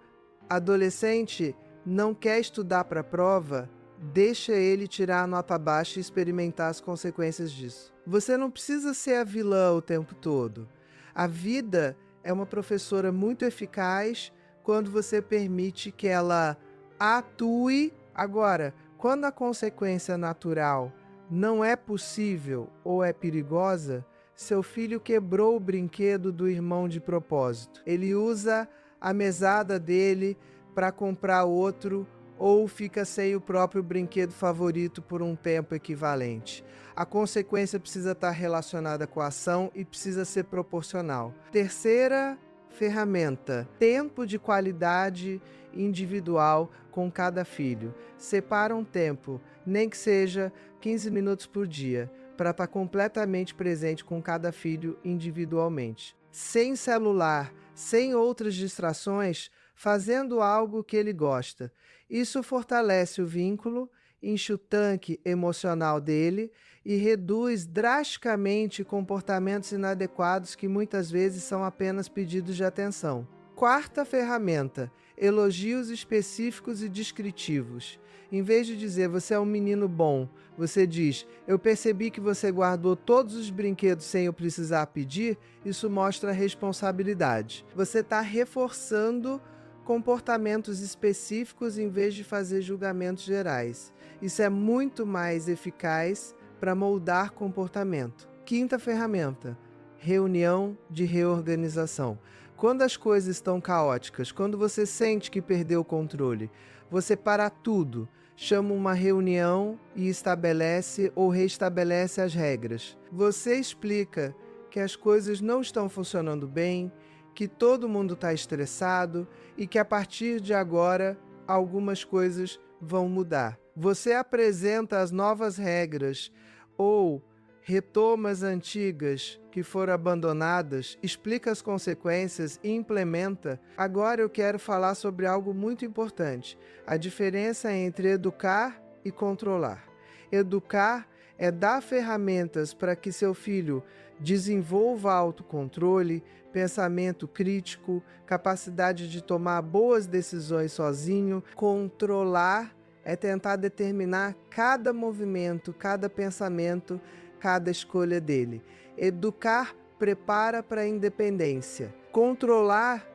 adolescente, não quer estudar para a prova? Deixa ele tirar a nota baixa e experimentar as consequências disso. Você não precisa ser a vilã o tempo todo. A vida é uma professora muito eficaz quando você permite que ela atue. Agora, quando a consequência natural não é possível ou é perigosa, seu filho quebrou o brinquedo do irmão de propósito. Ele usa a mesada dele para comprar outro ou fica sem o próprio brinquedo favorito por um tempo equivalente. A consequência precisa estar relacionada com a ação e precisa ser proporcional. Terceira ferramenta, tempo de qualidade individual com cada filho. Separa um tempo, nem que seja 15 minutos por dia, para estar completamente presente com cada filho individualmente. Sem celular, sem outras distrações, fazendo algo que ele gosta. Isso fortalece o vínculo, enche o tanque emocional dele e reduz drasticamente comportamentos inadequados que muitas vezes são apenas pedidos de atenção. Quarta ferramenta, elogios específicos e descritivos. Em vez de dizer você é um menino bom, você diz eu percebi que você guardou todos os brinquedos sem eu precisar pedir. Isso mostra responsabilidade. Você está reforçando comportamentos específicos em vez de fazer julgamentos gerais. Isso é muito mais eficaz para moldar comportamento. Quinta ferramenta, reunião de reorganização. Quando as coisas estão caóticas, quando você sente que perdeu o controle, você para tudo, chama uma reunião e estabelece ou restabelece as regras. Você explica que as coisas não estão funcionando bem, que todo mundo está estressado e que a partir de agora algumas coisas vão mudar. Você apresenta as novas regras ou retoma as antigas que foram abandonadas, explica as consequências e implementa. Agora eu quero falar sobre algo muito importante, a diferença entre educar e controlar. Educar é dar ferramentas para que seu filho desenvolva autocontrole, pensamento crítico, capacidade de tomar boas decisões sozinho. Controlar é tentar determinar cada movimento, cada pensamento, cada escolha dele. Educar prepara para a independência. Controlar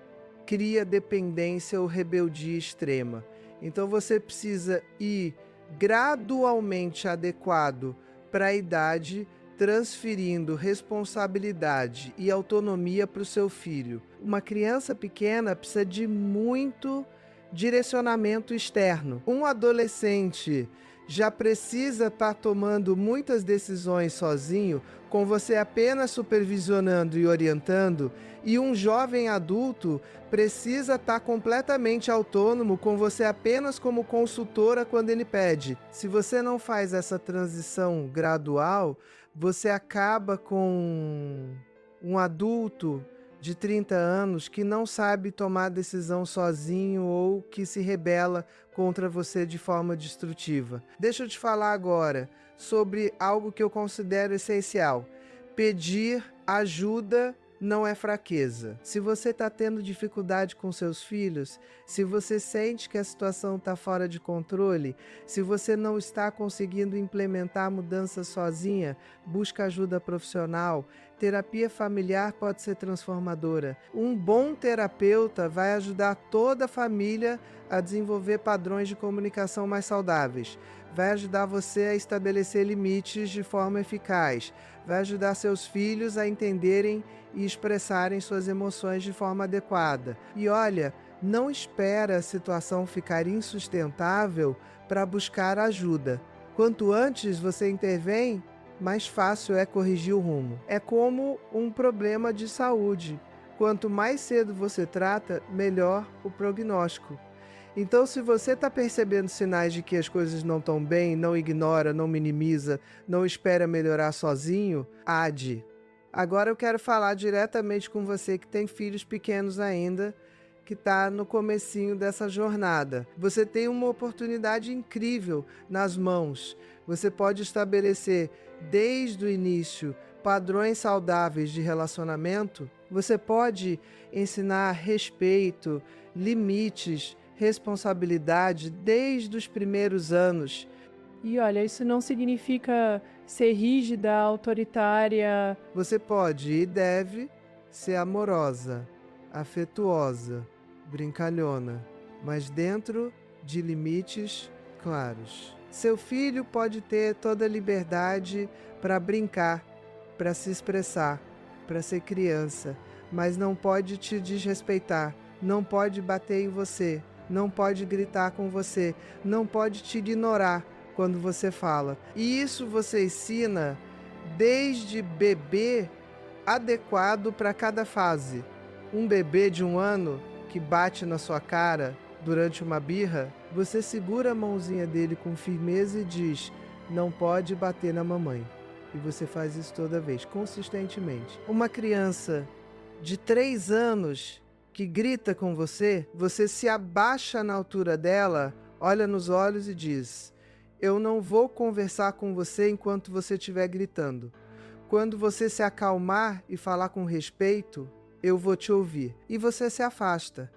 cria dependência ou rebeldia extrema. Então você precisa ir gradualmente adequado para a idade, transferindo responsabilidade e autonomia para o seu filho. Uma criança pequena precisa de muito direcionamento externo. Um adolescente já precisa estar tomando muitas decisões sozinho, com você apenas supervisionando e orientando, e um jovem adulto precisa estar completamente autônomo, com você apenas como consultora quando ele pede. Se você não faz essa transição gradual, você acaba com um adulto de 30 anos que não sabe tomar decisão sozinho ou que se rebela contra você de forma destrutiva. Deixa eu te falar agora sobre algo que eu considero essencial. Pedir ajuda não é fraqueza. Se você está tendo dificuldade com seus filhos, se você sente que a situação está fora de controle, se você não está conseguindo implementar mudanças sozinha, busca ajuda profissional. Terapia familiar pode ser transformadora. Um bom terapeuta vai ajudar toda a família a desenvolver padrões de comunicação mais saudáveis. vai ajudar você a estabelecer limites de forma eficaz, vai ajudar seus filhos a entenderem e expressarem suas emoções de forma adequada. E olha, não espera a situação ficar insustentável para buscar ajuda. Quanto antes você intervém, mais fácil é corrigir o rumo. É como um problema de saúde. Quanto mais cedo você trata, melhor o prognóstico. Então, se você está percebendo sinais de que as coisas não estão bem, não ignora, não minimiza, não espera melhorar sozinho, age. Agora eu quero falar diretamente com você que tem filhos pequenos ainda, que está no comecinho dessa jornada. Você tem uma oportunidade incrível nas mãos. Você pode estabelecer desde o início padrões saudáveis de relacionamento. Você pode ensinar respeito, limites, responsabilidade desde os primeiros anos. E olha, isso não significa ser rígida, autoritária. Você pode e deve ser amorosa, afetuosa, brincalhona, mas dentro de limites claros. Seu filho pode ter toda a liberdade para brincar, para se expressar, para ser criança, mas não pode te desrespeitar, não pode bater em você, não pode gritar com você, não pode te ignorar quando você fala. E isso você ensina desde bebê adequado para cada fase. Um bebê de 1 ano que bate na sua cara durante uma birra, você segura a mãozinha dele com firmeza e diz: não pode bater na mamãe. E você faz isso toda vez, consistentemente. Uma criança de 3 anos que grita com você, você se abaixa na altura dela, olha nos olhos e diz: eu não vou conversar com você enquanto você estiver gritando. Quando você se acalmar e falar com respeito, eu vou te ouvir. E você se afasta.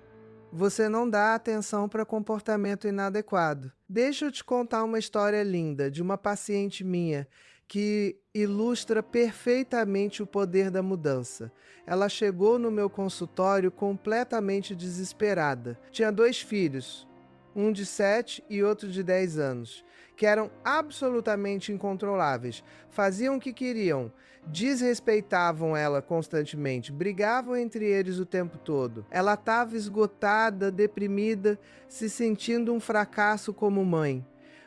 Você não dá atenção para comportamento inadequado. Deixa eu te contar uma história linda de uma paciente minha que ilustra perfeitamente o poder da mudança. Ela chegou no meu consultório completamente desesperada. Tinha 2 filhos, um de 7 e outro de 10 anos, que eram absolutamente incontroláveis. Faziam o que queriam, desrespeitavam ela constantemente, brigavam entre eles o tempo todo. Ela estava esgotada, deprimida, se sentindo um fracasso como mãe.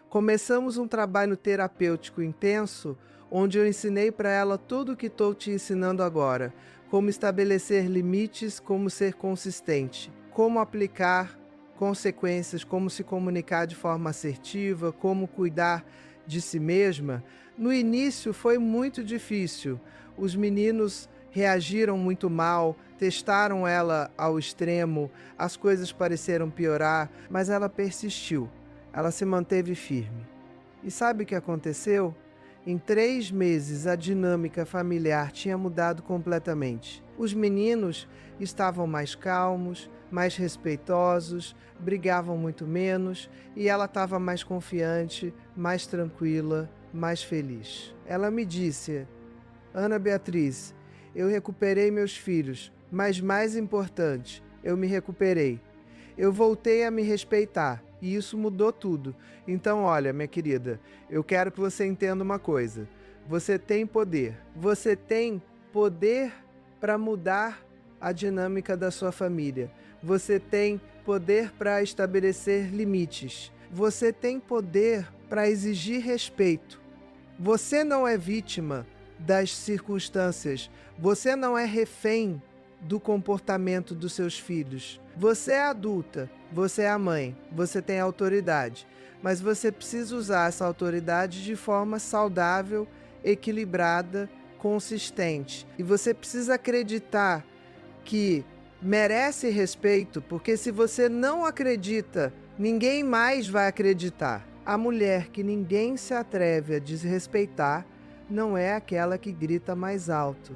Começamos um trabalho terapêutico intenso, onde eu ensinei para ela tudo o que estou te ensinando agora. Como estabelecer limites, como ser consistente, como aplicar consequências, como se comunicar de forma assertiva, como cuidar de si mesma. No início foi muito difícil. Os meninos reagiram muito mal, testaram ela ao extremo, as coisas pareceram piorar, mas ela persistiu. Ela se manteve firme. E sabe o que aconteceu? Em 3 meses, a dinâmica familiar tinha mudado completamente. Os meninos estavam mais calmos, mais respeitosos, brigavam muito menos e ela estava mais confiante, mais tranquila, mais feliz. Ela me disse: Ana Beatriz, eu recuperei meus filhos, mas mais importante, eu me recuperei. Eu voltei a me respeitar. E isso mudou tudo. Então, olha, minha querida, eu quero que você entenda uma coisa. Você tem poder. Você tem poder para mudar a dinâmica da sua família. Você tem poder para estabelecer limites. Você tem poder para exigir respeito. Você não é vítima das circunstâncias. Você não é refém do comportamento dos seus filhos. Você é adulta, você é a mãe, você tem autoridade, mas você precisa usar essa autoridade de forma saudável, equilibrada, consistente. E você precisa acreditar que merece respeito, porque se você não acredita, ninguém mais vai acreditar. A mulher que ninguém se atreve a desrespeitar não é aquela que grita mais alto.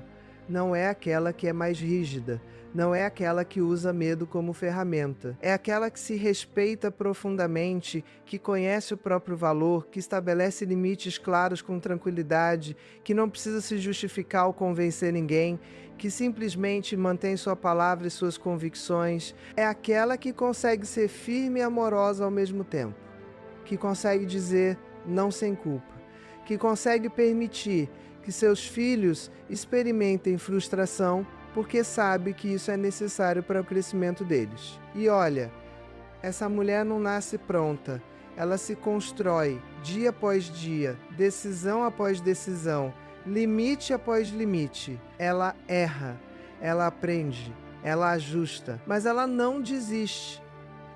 Não é aquela que é mais rígida, não é aquela que usa medo como ferramenta. É aquela que se respeita profundamente, que conhece o próprio valor, que estabelece limites claros com tranquilidade, que não precisa se justificar ou convencer ninguém, que simplesmente mantém sua palavra e suas convicções. É aquela que consegue ser firme e amorosa ao mesmo tempo, que consegue dizer: não sem culpa, que consegue permitir que seus filhos experimentem frustração porque sabe que isso é necessário para o crescimento deles. E olha, essa mulher não nasce pronta, ela se constrói dia após dia, decisão após decisão, limite após limite. Ela erra, ela aprende, ela ajusta, mas ela não desiste,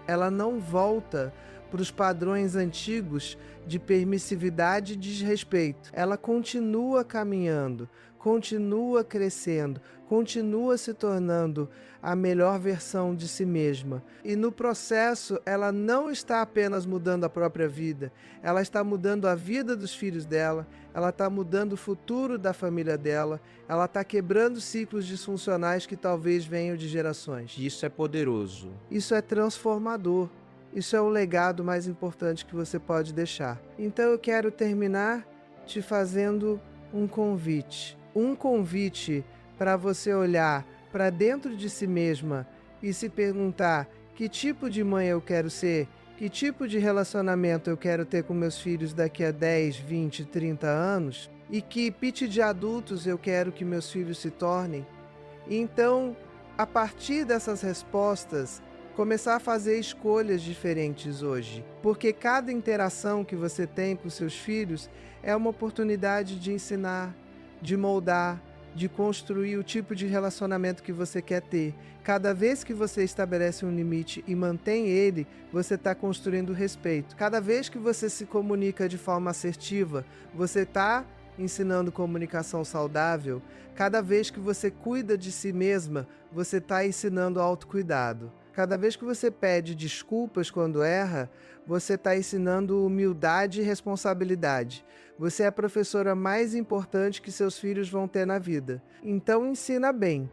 ela não volta para os padrões antigos de permissividade e desrespeito. Ela continua caminhando, continua crescendo, continua se tornando a melhor versão de si mesma. E no processo, ela não está apenas mudando a própria vida, ela está mudando a vida dos filhos dela, ela está mudando o futuro da família dela, ela está quebrando ciclos disfuncionais que talvez venham de gerações. Isso é poderoso. Isso é transformador. Isso é o legado mais importante que você pode deixar. Então eu quero terminar te fazendo um convite. Um convite para você olhar para dentro de si mesma e se perguntar que tipo de mãe eu quero ser, que tipo de relacionamento eu quero ter com meus filhos daqui a 10, 20, 30 anos e que pitch de adultos eu quero que meus filhos se tornem. E então, a partir dessas respostas, começar a fazer escolhas diferentes hoje, porque cada interação que você tem com seus filhos é uma oportunidade de ensinar, de moldar, de construir o tipo de relacionamento que você quer ter. Cada vez que você estabelece um limite e mantém ele, você está construindo respeito. Cada vez que você se comunica de forma assertiva, você está ensinando comunicação saudável. Cada vez que você cuida de si mesma, você está ensinando autocuidado. Cada vez que você pede desculpas quando erra, você está ensinando humildade e responsabilidade. Você é a professora mais importante que seus filhos vão ter na vida. Então ensina bem,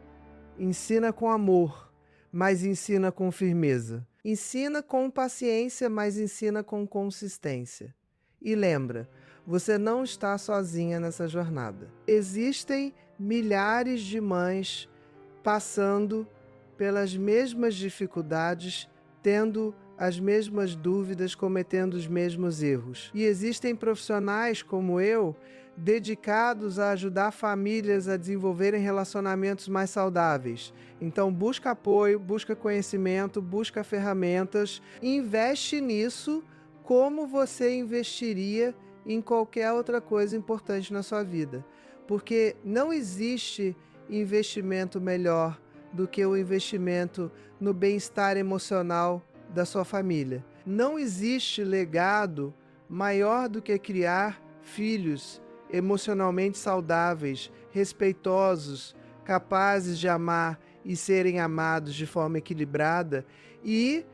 ensina com amor, mas ensina com firmeza. Ensina com paciência, mas ensina com consistência. E lembra, você não está sozinha nessa jornada. Existem milhares de mães passando pelas mesmas dificuldades, tendo as mesmas dúvidas, cometendo os mesmos erros. E existem profissionais como eu, dedicados a ajudar famílias a desenvolverem relacionamentos mais saudáveis. Então busca apoio, busca conhecimento, busca ferramentas, investe nisso como você investiria em qualquer outra coisa importante na sua vida. Porque não existe investimento melhor do que o investimento no bem-estar emocional da sua família. Não existe legado maior do que criar filhos emocionalmente saudáveis, respeitosos, capazes de amar e serem amados de forma equilibrada. E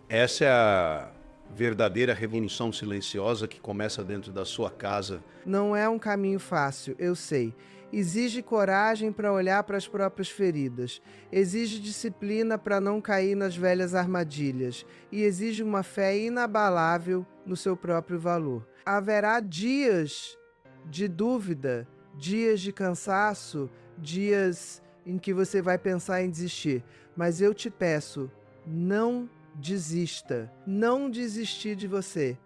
essa é a verdadeira revolução silenciosa que começa dentro da sua casa. Não é um caminho fácil, eu sei. Exige coragem para olhar para as próprias feridas, exige disciplina para não cair nas velhas armadilhas e exige uma fé inabalável no seu próprio valor. Haverá dias de dúvida, dias de cansaço, dias em que você vai pensar em desistir, mas eu te peço, não desista, não desistir de você,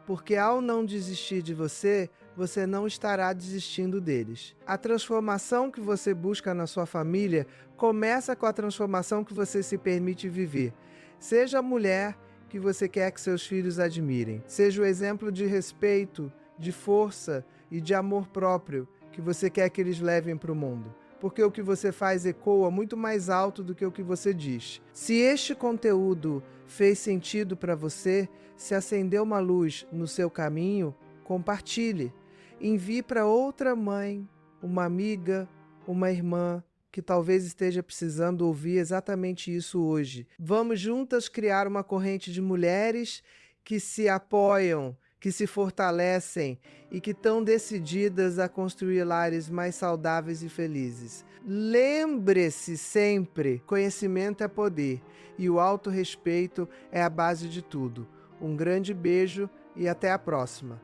porque ao não desistir de você, você não estará desistindo deles. A transformação que você busca na sua família começa com a transformação que você se permite viver. Seja a mulher que você quer que seus filhos admirem. Seja o exemplo de respeito, de força e de amor próprio que você quer que eles levem para o mundo. Porque o que você faz ecoa muito mais alto do que o que você diz. Se este conteúdo fez sentido para você, se acendeu uma luz no seu caminho, compartilhe. Envie para outra mãe, uma amiga, uma irmã, que talvez esteja precisando ouvir exatamente isso hoje. Vamos juntas criar uma corrente de mulheres que se apoiam, que se fortalecem e que estão decididas a construir lares mais saudáveis e felizes. Lembre-se sempre, conhecimento é poder e o autorrespeito é a base de tudo. Um grande beijo e até a próxima.